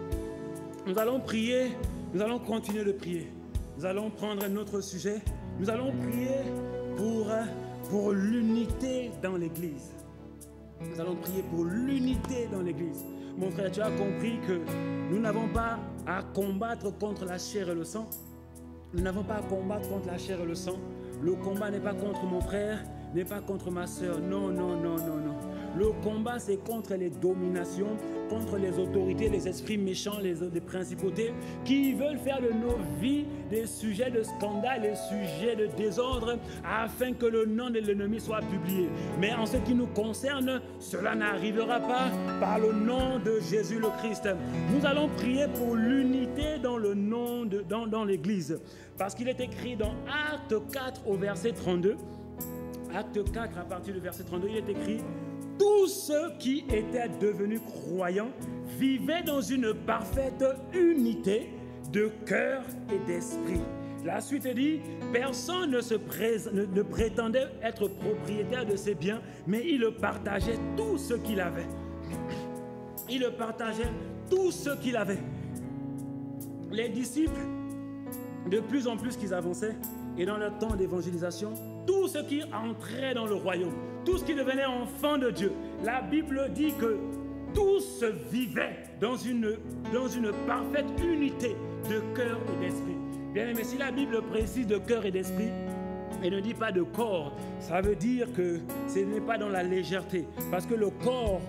Nous allons prier. Nous allons continuer de prier. Nous allons prendre un autre sujet. Nous allons prier pour l'unité dans l'Église. Nous allons prier pour l'unité dans l'Église. Mon frère, tu as compris que nous n'avons pas à combattre contre la chair et le sang. Nous n'avons pas à combattre contre la chair et le sang. Le combat n'est pas contre mon frère, n'est pas contre ma soeur. Non, non, non, non, non. Le combat, c'est contre les dominations, contre les autorités, les esprits méchants, les principautés qui veulent faire de nos vies des sujets de scandale, des sujets de désordre, afin que le nom de l'ennemi soit publié. Mais en ce qui nous concerne, cela n'arrivera pas par le nom de Jésus le Christ. Nous allons prier pour l'unité dans le nom dans l'Église. Parce qu'il est écrit dans Acte 4 au verset 32. Acte 4 à partir du verset 32, il est écrit: tous ceux qui étaient devenus croyants vivaient dans une parfaite unité de cœur et d'esprit. La suite dit, personne ne prétendait être propriétaire de ses biens, mais il partageait tout ce qu'il avait. Il partageait tout ce qu'il avait. Les disciples, de plus en plus qu'ils avançaient, et dans leur temps d'évangélisation, tout ce qui entrait dans le royaume, tout ce qui devenait enfant de Dieu, la Bible dit que tous vivaient dans une parfaite unité de cœur et d'esprit. Bien aimé, si la Bible précise de cœur et d'esprit, et ne dit pas de corps, ça veut dire que ce n'est pas dans la légèreté. Parce que le corps,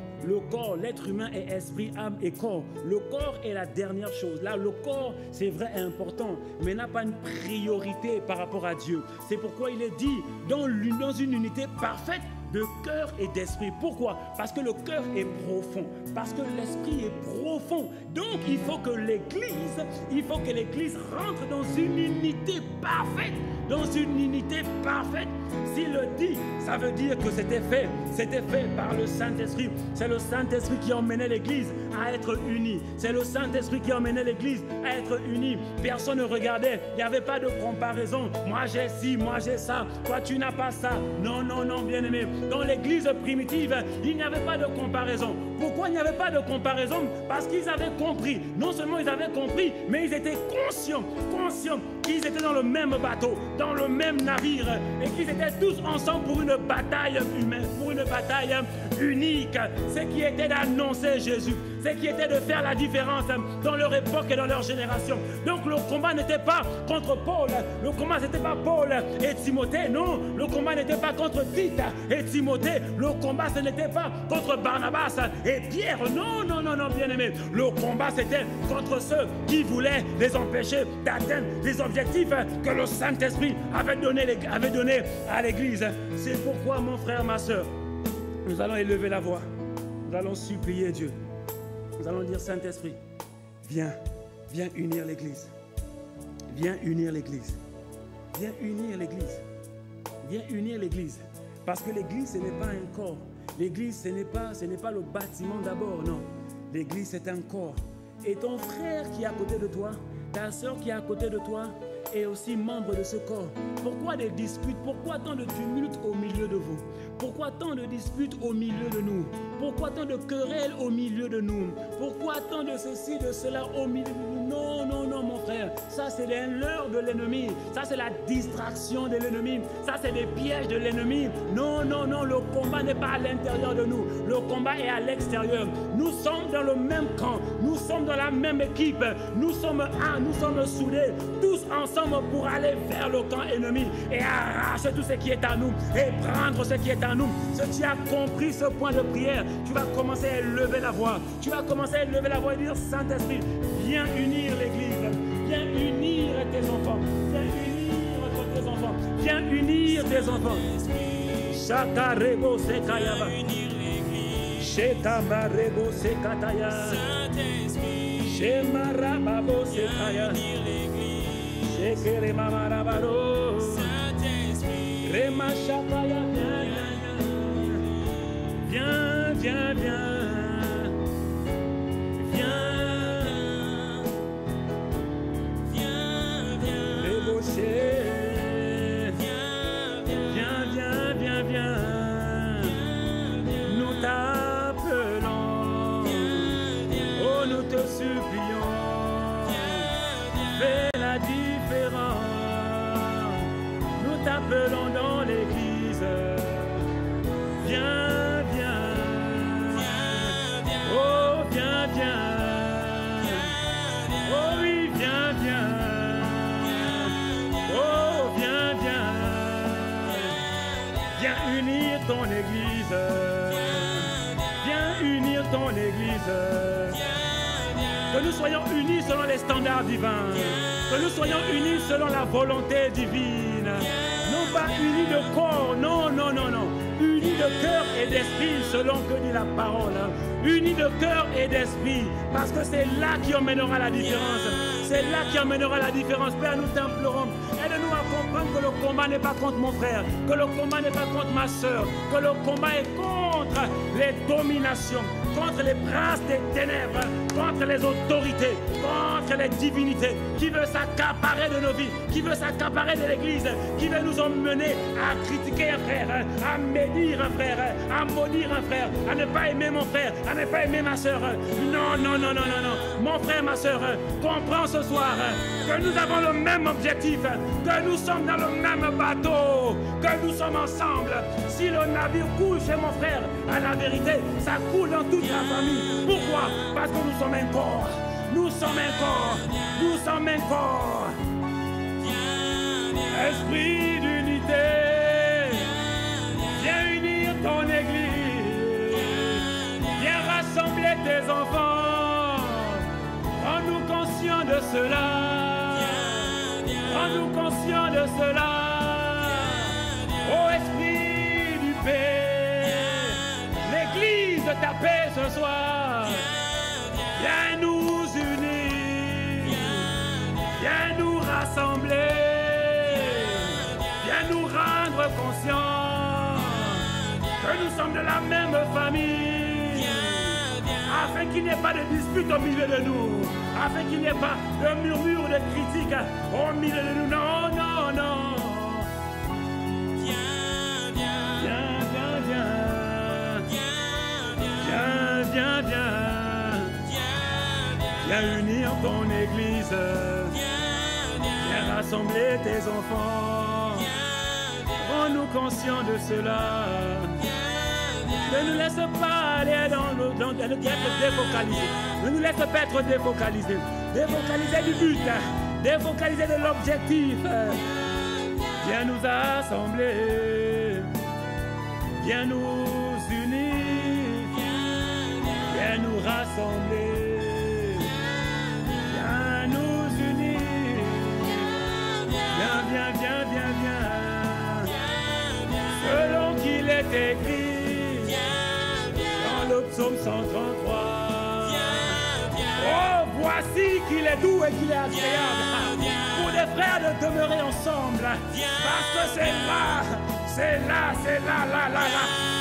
l'être humain est esprit, âme et corps. Le corps est la dernière chose. Là, le corps, c'est vrai, est important, mais n'a pas une priorité par rapport à Dieu. C'est pourquoi il est dit dans une unité parfaite de cœur et d'esprit. Pourquoi? Parce que le cœur est profond, parce que l'esprit est profond. Donc, il faut que l'Église rentre dans une unité parfaite. Dans une unité parfaite. S'il le dit, ça veut dire que c'était fait par le Saint-Esprit. C'est le Saint-Esprit qui emmenait l'Église à être unie. C'est le Saint-Esprit qui emmenait l'Église à être unie. Personne ne regardait, il n'y avait pas de comparaison. Moi j'ai ci, moi j'ai ça, toi tu n'as pas ça. Non, non, non, bien-aimé. Dans l'Église primitive, il n'y avait pas de comparaison. Pourquoi il n'y avait pas de comparaison? Parce qu'ils avaient compris. Non seulement ils avaient compris, mais ils étaient conscients qu'ils étaient dans le même bateau, dans le même navire, et qu'ils étaient tous ensemble pour une bataille humaine, pour une bataille unique. Ce qui était d'annoncer Jésus, ce qui était de faire la différence dans leur époque et dans leur génération. Donc le combat n'était pas contre Paul, le combat n'était pas Paul et Timothée, non, le combat n'était pas contre Tite et Timothée, le combat ce n'était pas contre Barnabas et Pierre, non, non, non, non, bien aimé, le combat c'était contre ceux qui voulaient les empêcher d'atteindre les objectifs que le Saint-Esprit avait donné à l'Église. C'est pourquoi, mon frère, ma soeur, nous allons élever la voix, nous allons supplier Dieu, nous allons dire: Saint-Esprit, viens unir l'Église, viens unir l'Église, viens unir l'Église, viens unir l'Église, parce que l'Église ce n'est pas un corps, l'Église ce n'est pas le bâtiment d'abord, non, l'Église c'est un corps, et ton frère qui est à côté de toi, ta soeur qui est à côté de toi, est aussi membre de ce corps. Pourquoi des disputes? Pourquoi tant de tumultes au milieu de vous? Pourquoi tant de disputes au milieu de nous? Pourquoi tant de querelles au milieu de nous? Pourquoi tant de ceci, de cela au milieu de nous? Non, non, non, mon frère. Ça, c'est les leurres de l'ennemi. Ça, c'est la distraction de l'ennemi. Ça, c'est des pièges de l'ennemi. Non, non, non, le combat n'est pas à l'intérieur de nous. Le combat est à l'extérieur. Nous sommes dans le même camp. Nous sommes dans la même équipe. Nous sommes un, nous sommes soudés, tous ensemble pour aller vers le camp ennemi et arracher tout ce qui est à nous et prendre ce qui est à nous. Si tu as compris ce point de prière, tu vas commencer à élever la voix. Tu vas commencer à élever la voix et dire: Saint-Esprit, viens unir l'Église, viens unir tes enfants, viens unir tes enfants, viens unir tes enfants. Shakarebo sekayaba, shetamarebo sekataya, shemarababo sekaya, shekere mamarabaro, remashakaya, viens, viens, viens. Nous t'appelons, oh nous te supplions, fais la différence. Nous t'appelons dans l'église, viens, viens, oh viens, viens, oh oui, viens, viens. Viens unir ton église. Viens unir ton église. Que nous soyons unis selon les standards divins. Que nous soyons unis selon la volonté divine. Non pas unis de corps, non, non, non, non. Unis de cœur et d'esprit selon que dit la parole. Unis de cœur et d'esprit. Parce que c'est là qui emmènera la différence. C'est là qui emmènera la différence. Père, nous t'implorons. Aide-nous à comprendre que le combat n'est pas contre mon frère, que le combat n'est pas contre ma soeur, que le combat est contre les dominations, contre les princes des ténèbres, contre contre les autorités, contre les divinités, qui veut s'accaparer de nos vies, qui veut s'accaparer de l'Église, qui veut nous emmener à critiquer un frère, à médire un frère, à maudire un frère, à ne pas aimer mon frère, à ne pas aimer ma soeur. Non, non, non, non, non, non. Mon frère, ma soeur, comprends ce soir que nous avons le même objectif, que nous sommes dans le même bateau, que nous sommes ensemble. Si le navire coule chez mon frère, à la vérité, ça coule dans toute la famille. Pourquoi? Parce que nous sommes un corps. Nous sommes un corps. Nous sommes un corps. Esprit d'unité, viens unir ton église, viens rassembler tes enfants. Rends-nous conscients de cela. Rends-nous conscients de cela. Ô esprit du paix, l'église de ta paix ce soir, viens nous unir, viens nous rassembler, viens nous rendre conscients que nous sommes de la même famille, afin qu'il n'y ait pas de dispute au milieu de nous, afin qu'il n'y ait pas de murmure, de critique au milieu de nous. Non, non, non. Viens unir ton église, viens rassembler tes enfants, rends-nous conscients de cela. Ne nous laisse pas aller dans être défocalisés, ne nous laisse pas être défocalisés, défocalisés du but, défocalisés de l'objectif. Viens nous assembler, viens nous unir, viens nous rassembler. Selon qu'il est écrit dans le psaume 133. Oh, voici qu'il est doux et qu'il est agréable pour des frères de demeurer ensemble. Parce que c'est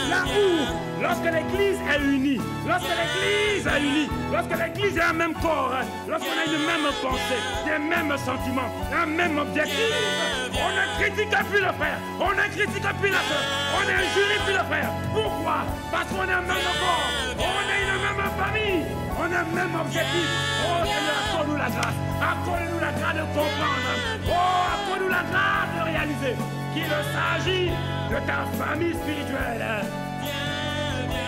là où, lorsque l'Église est unie, lorsque l'Église est un même corps, lorsqu'on a une même pensée, des mêmes sentiments, un même objectif, on ne critique plus le frère, on ne critique plus la soeur, on n'injurie plus le frère. Pourquoi? Parce qu'on est un même corps, on est une même famille, on a un même objectif. Oh Seigneur, accorde-nous la grâce, accorde-nous la grâce de comprendre, oh accorde-nous la grâce de réaliser qu'il s'agit de ta famille spirituelle.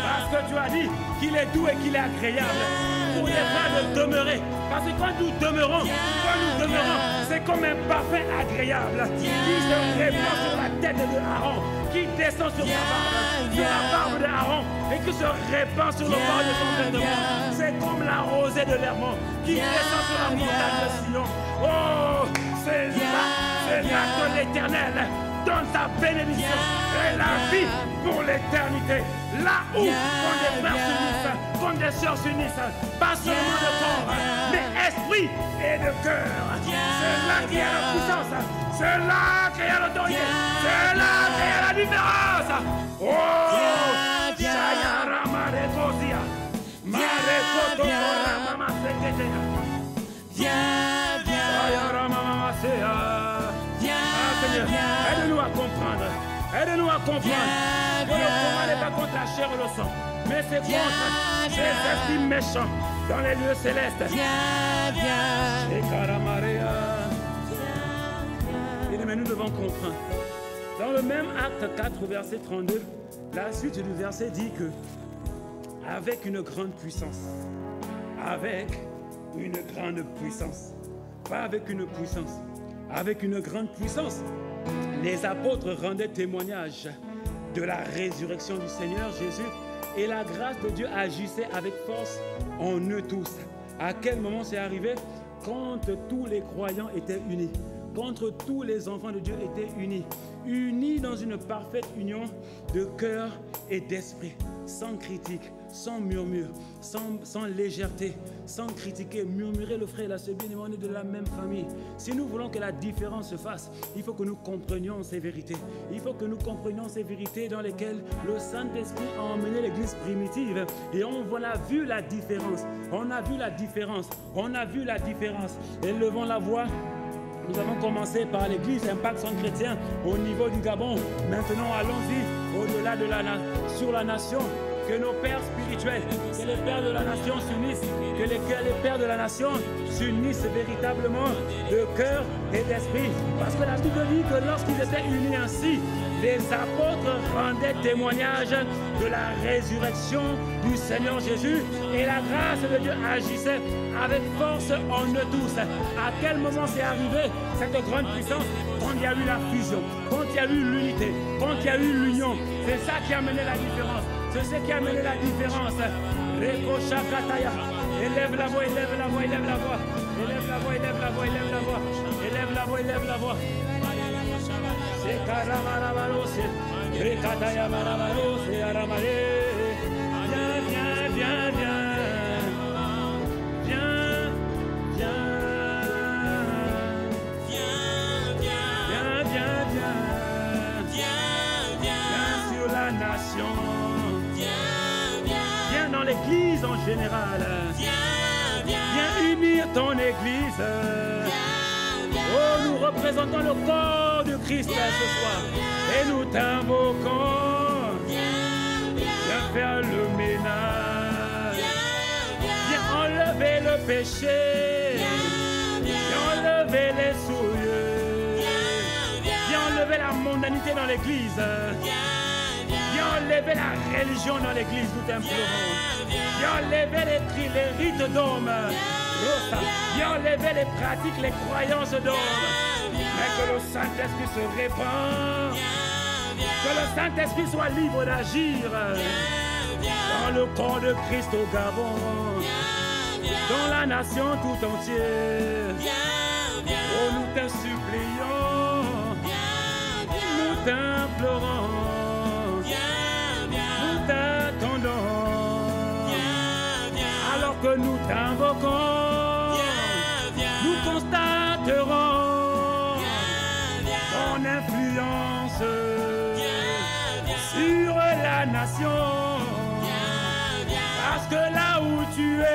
Parce que tu as dit qu'il est doux et qu'il est agréable pour les frères de demeurer. Parce que quand nous demeurons, c'est comme un parfum agréable qui se répand sur la tête de Aaron, qui descend sur la barbe de Aaron et qui se répand sur le bord de son vêtement. C'est comme la rosée de l'Hermon qui descend sur la montagne de Sion. Oh, c'est là que l'Éternel donne sa bénédiction et la vie pour l'éternité. Là où, quand des frères s'unissent, quand des sœurs s'unissent, pas seulement de corps, mais esprit et de cœur. C'est là qu'il y a la puissance, c'est là qu'il y a l'autorité, c'est là qu'il y a la différence. Oh, Chayara Marekosia, Marekoto Mama Seketea. Viens, Chayara Mama Sea. Seigneur, aide-nous à comprendre. Aide-nous à comprendre que le combat n'est pas contre la chair et le sang, mais c'est contre ces esprits méchants dans les lieux célestes. Mais nous devons comprendre. Dans le même acte 4, verset 32, la suite du verset dit que avec une grande puissance, pas avec une puissance, avec une grande puissance, les apôtres rendaient témoignage de la résurrection du Seigneur Jésus et la grâce de Dieu agissait avec force en eux tous. À quel moment c'est arrivé? Quand tous les croyants étaient unis, quand tous les enfants de Dieu étaient unis, unis dans une parfaite union de cœur et d'esprit, sans critique, sans murmure, sans légèreté, sans critiquer, murmurer le frère et la sœur bien-aimés, on est de la même famille. Si nous voulons que la différence se fasse, il faut que nous comprenions ces vérités. Il faut que nous comprenions ces vérités dans lesquelles le Saint-Esprit a emmené l'église primitive et on a vu la différence. On a vu la différence. On a vu la différence. Élevons la voix. Nous avons commencé par l'église Impact Centre Chrétien au niveau du Gabon. Maintenant, allons-y au-delà de sur la nation. Que nos pères spirituels, que les pères de la nation s'unissent, que les pères de la nation s'unissent véritablement de cœur et d'esprit. Parce que la Bible dit que lorsqu'ils étaient unis ainsi, les apôtres rendaient témoignage de la résurrection du Seigneur Jésus et la grâce de Dieu agissait avec force en eux tous. À quel moment c'est arrivé cette grande puissance? Quand il y a eu la fusion, quand il y a eu l'unité, quand il y a eu l'union. C'est ça qui a mené la différence. C'est ce qui a mené la différence. Reko Shakataya. Élève la voix, élève la voix, élève la voix. Élève la voix, élève la voix, élève la voix. Élève la voix, élève la voix. C'est Karamarabarose. Rekataya Marabarose Aramare. Viens, viens, viens, viens. Viens, viens. Viens, viens, viens. Viens sur la nation. Viens dans l'église en général. Viens unir ton église. Oh, nous représentons le corps de Christ ce soir. Et nous t'invoquons. Viens faire le ménage. Viens enlever le péché. Viens enlever les souillures. Viens enlever la mondanité dans l'église. Viens enlever la religion dans l'église, nous t'implorons. Viens enlever les rites d'hommes. Viens enlever les pratiques, les croyances d'hommes. Mais que le Saint-Esprit se répand. Que le Saint-Esprit soit libre d'agir dans le corps de Christ au Gabon. Dans la nation tout entière. Oh, nous te supplions. Nous t'implorons. Nous t'attendons. Alors que nous t'invoquons, nous constaterons ton influence sur la nation. Parce que là où tu es,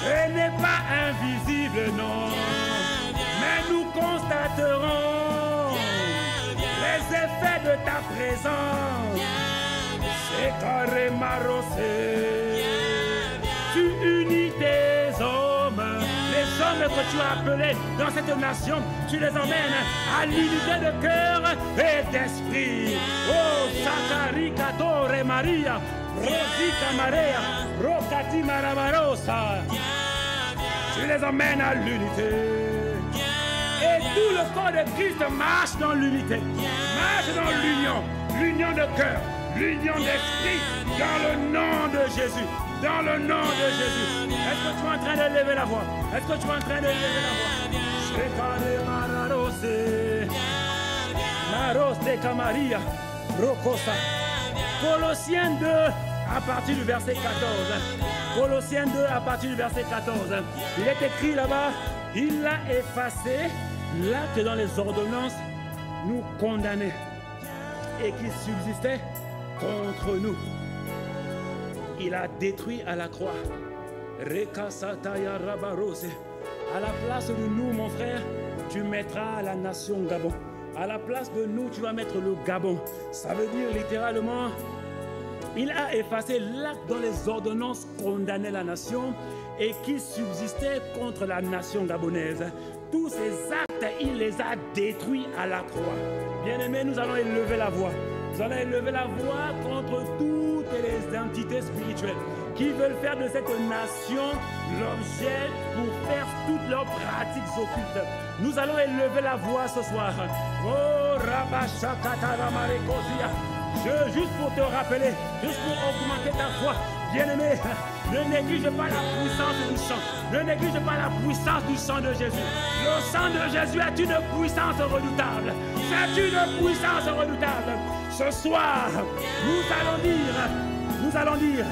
ce n'est pas invisible, non. Mais nous constaterons les effets de ta présence. C'est carrément rosé. Tu unis tes hommes. Les hommes que tu as appelés dans cette nation, tu les emmènes à l'unité de cœur et d'esprit. Oh, Sakari Katore Maria, Rosika Maria, Rokati Maramarosa. Tu les emmènes à l'unité. Et tout le corps de Christ marche dans l'unité, marche dans l'union, l'union de cœur, l'union d'esprit, dans le nom de Jésus, dans le nom de Jésus. Est-ce que tu es en train de lever la voix? Est-ce que tu es en train de lever la voix? Maroste Kamaria, Rokosa. Colossiens 2, à partir du verset 14. Colossiens 2, à partir du verset 14. Il est écrit là-bas, il a effacé l'acte dans les ordonnances nous condamnait et qui subsistait contre nous. Il a détruit à la croix. Rekasataya Rabarose. À la place de nous, mon frère, tu mettras la nation Gabon. À la place de nous, tu vas mettre le Gabon. Ça veut dire littéralement, il a effacé l'acte dont les ordonnances condamnaient la nation et qui subsistait contre la nation gabonaise. Tous ces actes, il les a détruits à la croix. Bien-aimés, nous allons élever la voix. Nous allons élever la voix contre toutes les entités spirituelles qui veulent faire de cette nation l'objet pour faire toutes leurs pratiques occultes. Nous allons élever la voix ce soir. Oh, Rabashakataramarekosia. Juste pour te rappeler, juste pour augmenter ta foi, bien-aimé, ne néglige pas la puissance du sang. Ne néglige pas la puissance du sang de Jésus. Le sang de Jésus est une puissance redoutable. C'est une puissance redoutable. Ce soir, nous allons dire, nous allons dire,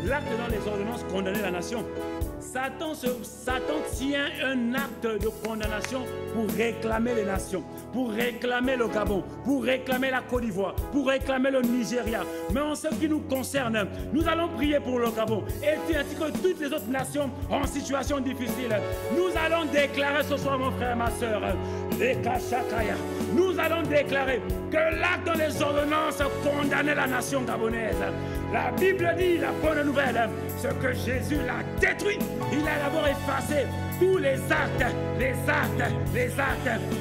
l'acte dans les ordonnances condamnait la nation. Satan tient un acte de condamnation pour réclamer les nations, pour réclamer le Gabon, pour réclamer la Côte d'Ivoire, pour réclamer le Nigeria. Mais en ce qui nous concerne, nous allons prier pour le Gabon et ainsi que toutes les autres nations en situation difficile. Nous allons déclarer ce soir, mon frère, ma soeur, les Kachakaya. Nous allons déclarer que l'acte dans les ordonnances condamnait la nation gabonaise. La Bible dit, la bonne nouvelle, ce que Jésus l'a détruit. Il a d'abord effacé tous les actes.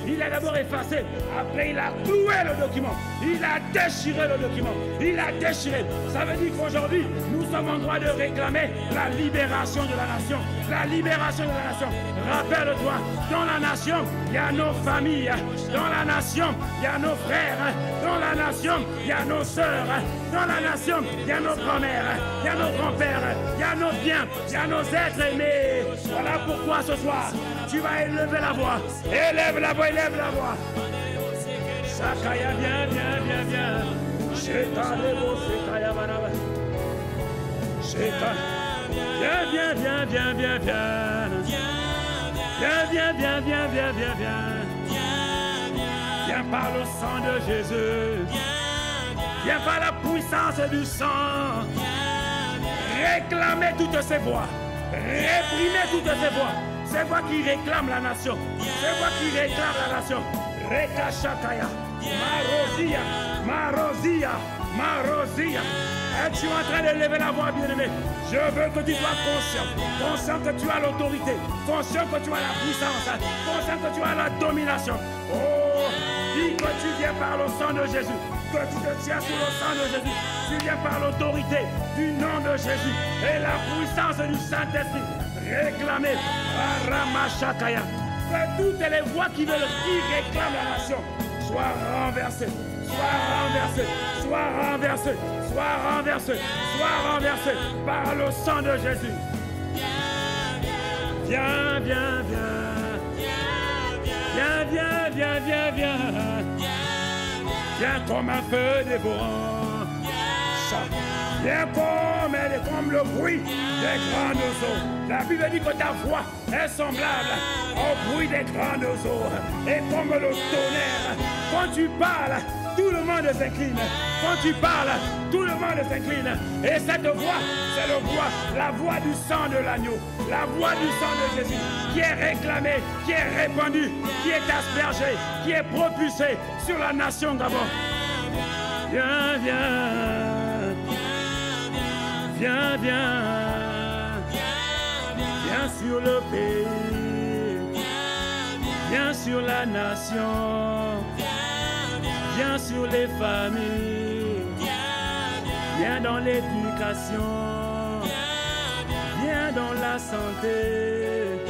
Il a d'abord effacé. Après, il a cloué le document. Il a déchiré le document. Il a déchiré. Ça veut dire qu'aujourd'hui, nous sommes en droit de réclamer la libération de la nation. La libération de la nation. Rappelle-toi, dans la nation, il y a nos familles. Dans la nation, il y a nos frères. Dans la nation, il y a nos sœurs. Dans la nation, il y a nos grands-mères. Il y a nos grands-pères. Il y a nos biens. Il y a nos êtres aimés. Voilà pourquoi ce soir, tu vas élever la voix. Élève la voix, élève la voix. Sakaya, viens. Sheta, lebo, sekaya, banaba. Sheta. Viens. Viens par le sang de Jésus. Viens par la puissance du sang. Réclamer toutes ces voix. Réprimer toutes ces voix. Ces voix qui réclament la nation. Ces voix qui réclament la nation. Rekashataya. Marozia. Es-tu en train de lever la voix, bien-aimé? Je veux que tu sois conscient que tu as l'autorité, conscient que tu as la puissance, conscient que tu as la domination. Oh, dis que tu viens par le sang de Jésus, que tu te tiens sous le sang de Jésus. Tu viens par l'autorité du nom de Jésus et la puissance du Saint-Esprit. Réclamer à Ramachakaya que toutes les voix qui réclament la nation soient renversées, soient renversées par le sang de Jésus. Viens. Viens comme un feu dévorant. Viens comme le bruit des grandes eaux. La Bible dit que ta voix est semblable au bruit des grandes eaux. Et comme le tonnerre, quand tu parles, tout le monde s'incline. Quand tu parles, tout le monde s'incline. Et cette voix, c'est la voix du sang de l'agneau. La voix du sang de Jésus qui est réclamée, qui est répandue, qui est aspergée, qui est propulsée sur la nation Gabon. Viens sur le pays, viens sur la nation, viens sur les familles, viens dans l'éducation, viens dans la santé,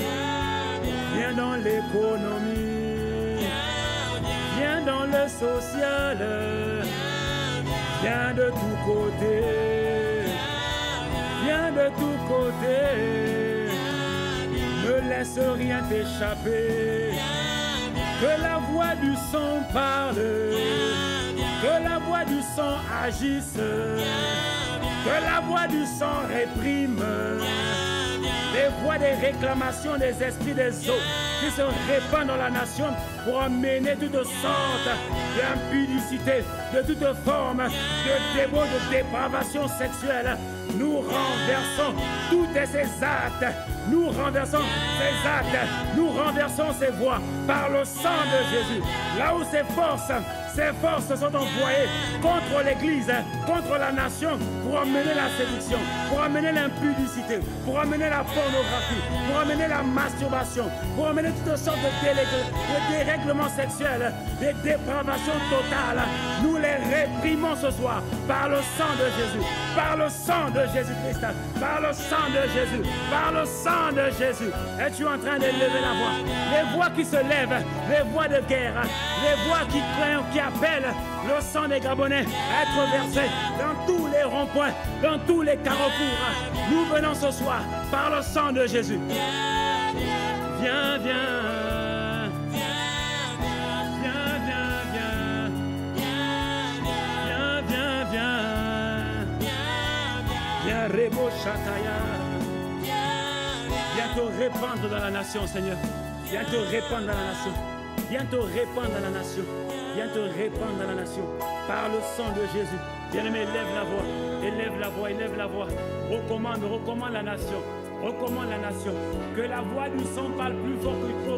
viens dans l'économie, viens dans le social, viens de tous côtés, viens de tous côtés, ne laisse rien t'échapper, que la voix du sang parle, que la voix du sang agisse, que la voix du sang réprime, les voix des réclamations des esprits des eaux qui se répandent dans la nation pour amener toutes sortes d'impudicité, de toute forme de démon, de dépravation sexuelle. Nous renversons tous ces actes, nous renversons ces voix par le sang de Jésus. Là où ces forces sont envoyées contre l'Église, contre la nation, pour amener la séduction, pour amener l'impudicité, pour amener la pornographie, pour amener la masturbation, pour amener toutes sortes de dérèglements sexuels, des dépravations totales. Nous les réprimons ce soir par le sang de Jésus, par le sang de Jésus-Christ, par le sang de Jésus, par le sang de Jésus. Es-tu en train de lever la voix? Les voix qui se lèvent, les voix de guerre, les voix qui craignent, qui appellent le sang des Gabonais à être versé dans tous les ronds-points, dans tous les carrefours. Nous venons ce soir par le sang de Jésus. Viens. Shataya. Viens te répandre dans la nation, Seigneur. Viens te répandre dans la nation. Viens te répandre dans la nation. Viens te répandre dans la nation. Par le sang de Jésus. Bien-aimé, élève la voix. Élève la voix, élève la voix. Recommande la nation. Recommande la nation. Que la voix du sang parle plus fort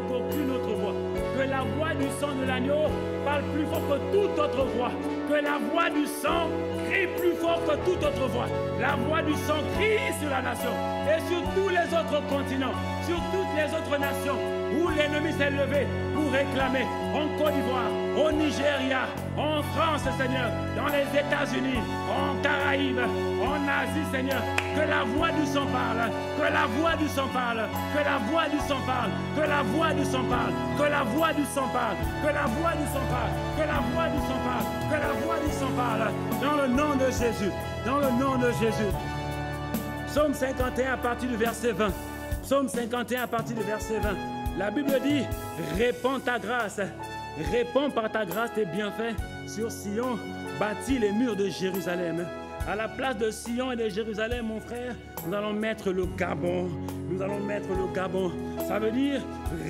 qu'aucune autre voix. Que la voix du sang de l'agneau parle plus fort que toute autre voix. Que la voix du sang crie plus fort que toute autre voix. La voix du sang crie sur la nation et sur tous les autres continents, sur toutes les autres nations où l'ennemi s'est levé pour réclamer, en Côte d'Ivoire, au Nigeria, en France, Seigneur, dans les États-Unis, en Caraïbes, en Asie, Seigneur, que la voix du sang parle, que la voix du sang parle, que la voix du sang parle, que la voix du sang parle, que la voix du sang parle, que la voix du sang parle, que la voix du sang parle, que la voix du sang parle, dans le nom de Jésus, dans le nom de Jésus. Psaume 51 à partir du verset 20. Psaume 51 à partir du verset 20. La Bible dit, répands ta grâce, répands par ta grâce tes bienfaits sur Sion, bâtis les murs de Jérusalem. À la place de Sion et de Jérusalem, mon frère, nous allons mettre le Gabon. Nous allons mettre le Gabon. Ça veut dire,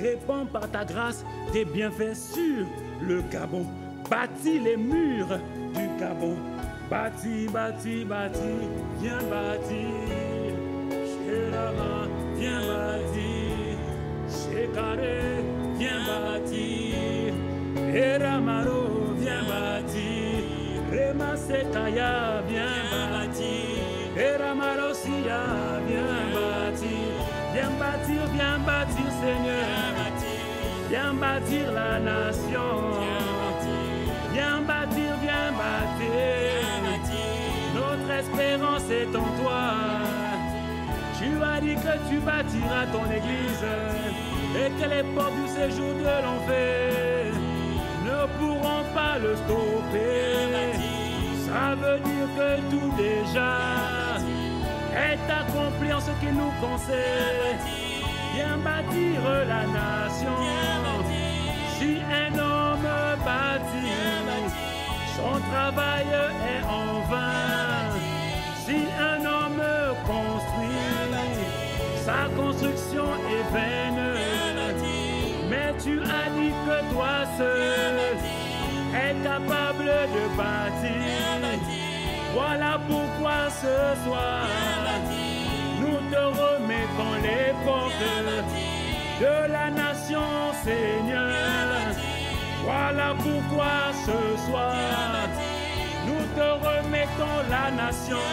répands par ta grâce tes bienfaits sur le Gabon. Bâtis les murs du Gabon. Bâtis, bâtis, bâtis, viens bâtir. Chez Rama, viens bâtir. Chez Carré, viens bâtir. Et Ramaro, viens bâtir. Rema Sekaya, viens bâtir. Et Ramarosia, viens bâtir. Viens bâtir, Seigneur. Viens bâtir la nation. Viens bâtir, viens bâtir. Notre espérance est en toi. Tu as dit que tu bâtiras ton église et que les portes du séjour de l'enfer ne pourront pas le stopper. Ça veut dire que tout déjà est accompli en ce qui nous concerne. Viens bâtir la nation. Si un homme bâtit, son travail est en vain. Si un homme construit, sa construction est vaine. Mais tu as dit que toi seul es capable de bâtir. Voilà pourquoi ce soir, nous te remettons les portes de la nation, Seigneur. Voilà pourquoi ce soir, nous te remettons la nation.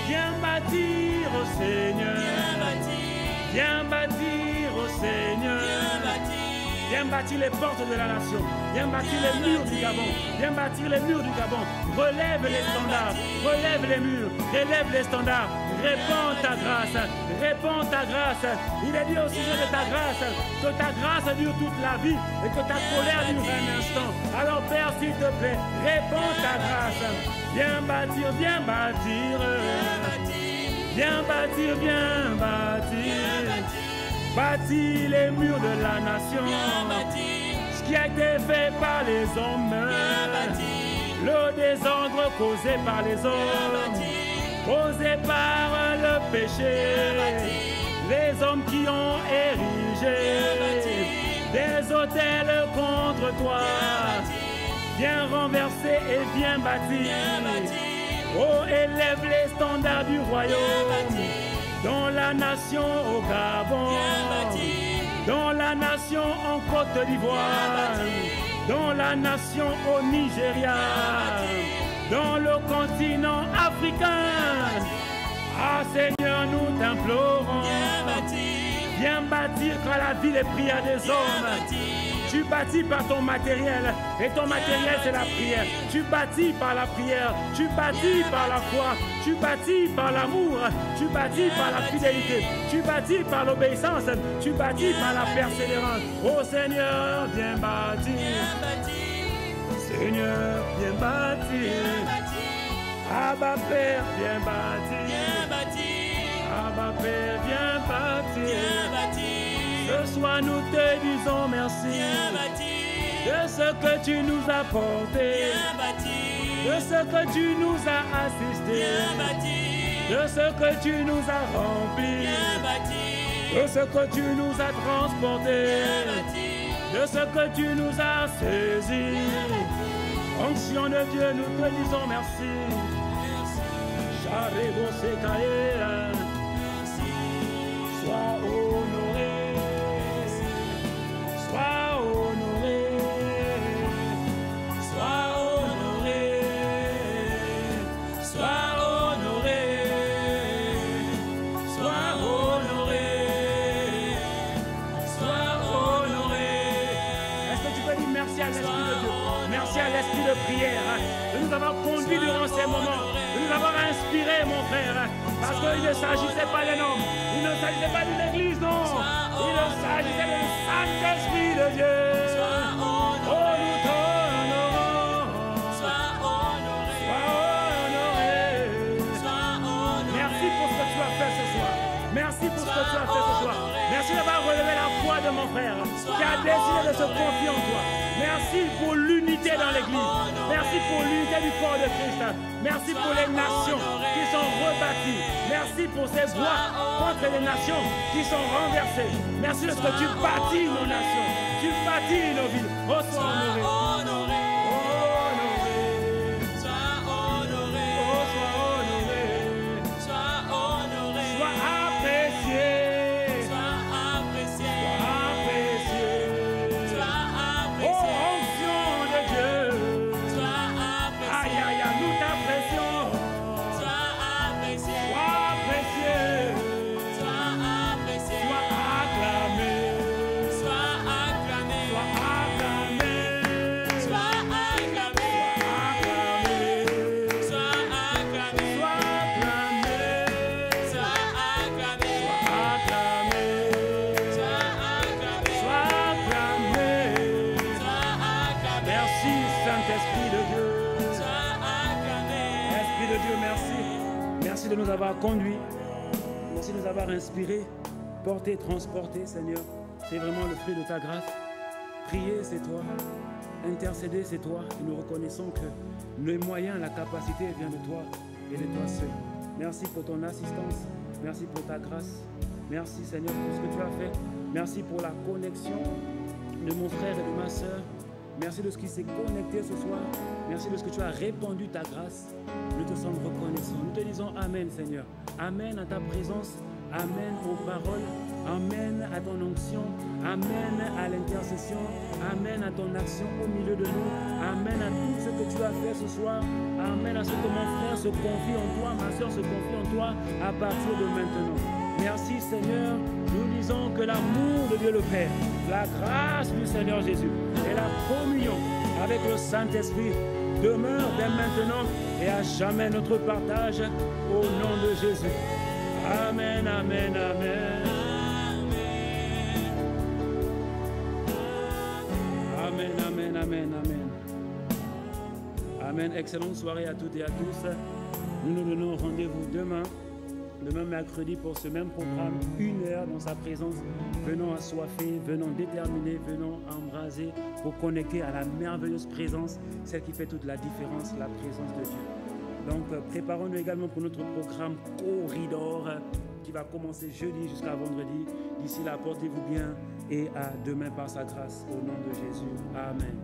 Viens bâtir, au Seigneur. Viens bâtir, au Seigneur. Viens bâtir les portes de la nation. Viens bâtir les murs du Gabon. Viens bâtir les murs du Gabon. Relève les standards. Relève les murs. Relève les standards. Répands ta grâce. Répands ta grâce. Il est dit au sujet de ta grâce que ta grâce dure toute la vie et que ta colère dure un instant. Alors Père, s'il te plaît, répands ta grâce. Viens bâtir, viens bâtir. Viens bâtir, viens bâtir. Bâtis les murs de la nation. Ce qui a été fait par les hommes. Le désordre causé par les hommes. Causé par le péché. Les hommes qui ont érigé des autels contre toi. Viens renverser et viens bâtir. Oh, élève les standards du royaume. Dans la nation au Gabon, dans la nation en Côte d'Ivoire, dans la nation au Nigeria, dans le continent africain. Ah Seigneur, nous t'implorons. Viens bâtir quand la ville est prière des hommes. Tu bâtis par ton matériel, et ton matériel c'est la prière. Tu bâtis par la prière, tu bâtis par la foi, tu bâtis par l'amour, tu bâtis par la fidélité, tu bâtis par l'obéissance, tu bâtis par la persévérance. Oh Seigneur, viens bâtir. Seigneur, viens bâtir. Abba Père, viens bâtir. Abba Père, viens bâtir. Ce soir nous te disons merci de ce que tu nous as porté, de ce que tu nous as assisté. de ce que tu nous as remplis, de ce que tu nous as transportés, de ce que tu nous as saisis. Onction de Dieu, nous te disons merci. Charebo Sekae, sois honoré, sois honoré, sois honoré, sois honoré, sois honoré, sois honoré. Est-ce que tu peux dire merci à l'Esprit de Dieu? Merci à l'Esprit de prière de nous avoir conduits durant ces moments, de nous avoir inspirés, mon frère, parce qu'il ne s'agissait pas d'un homme, il ne s'agissait pas d'une église, non, il s'agissait du Saint-Esprit de Dieu. Oh, nous t'honorons, sois honoré. Merci pour ce que tu as fait ce soir. Merci pour ce que tu as fait ce soir. Merci d'avoir relevé la foi de mon frère qui a décidé de se confier en toi. Merci pour l'unité dans l'église. Merci pour l'unité du corps de Christ. Merci pour les nations qui sont rebâties. Merci pour ces voix contre les nations qui sont renversées. Merci de ce que tu bâtis nos nations. Tu bâtis nos villes. Oh, sois honoré. Merci de nous avoir conduits, merci de nous avoir inspirés, portés, transportés, Seigneur. C'est vraiment le fruit de ta grâce. Prier, c'est toi. Intercéder, c'est toi. Et nous reconnaissons que les moyens, la capacité vient de toi et de toi seul. Merci pour ton assistance. Merci pour ta grâce. Merci, Seigneur, pour ce que tu as fait. Merci pour la connexion de mon frère et de ma soeur. Merci de ce qui s'est connecté ce soir. Merci de ce que tu as répandu ta grâce. Nous te sommes reconnaissants. Nous te disons Amen, Seigneur. Amen à ta présence. Amen aux paroles. Amen à ton onction. Amen à l'intercession. Amen à ton action au milieu de nous. Amen à tout ce que tu as fait ce soir. Amen à ce que mon frère se confie en toi, ma soeur se confie en toi à partir de maintenant. Merci, Seigneur. Nous disons que l'amour de Dieu le Père, la grâce du Seigneur Jésus et la communion avec le Saint-Esprit demeure dès maintenant et à jamais notre partage au nom de Jésus. Amen, amen, amen. Amen, amen, amen, amen. Amen. Excellente soirée à toutes et à tous. Nous nous donnons rendez-vous demain mercredi pour ce même programme, 1 heure dans sa présence. Venons assoiffés, venons déterminés, venons embrasés pour connecter à la merveilleuse présence, celle qui fait toute la différence, la présence de Dieu. Donc préparons-nous également pour notre programme Corridor qui va commencer jeudi jusqu'à vendredi. D'ici là, portez-vous bien et à demain par sa grâce au nom de Jésus. Amen.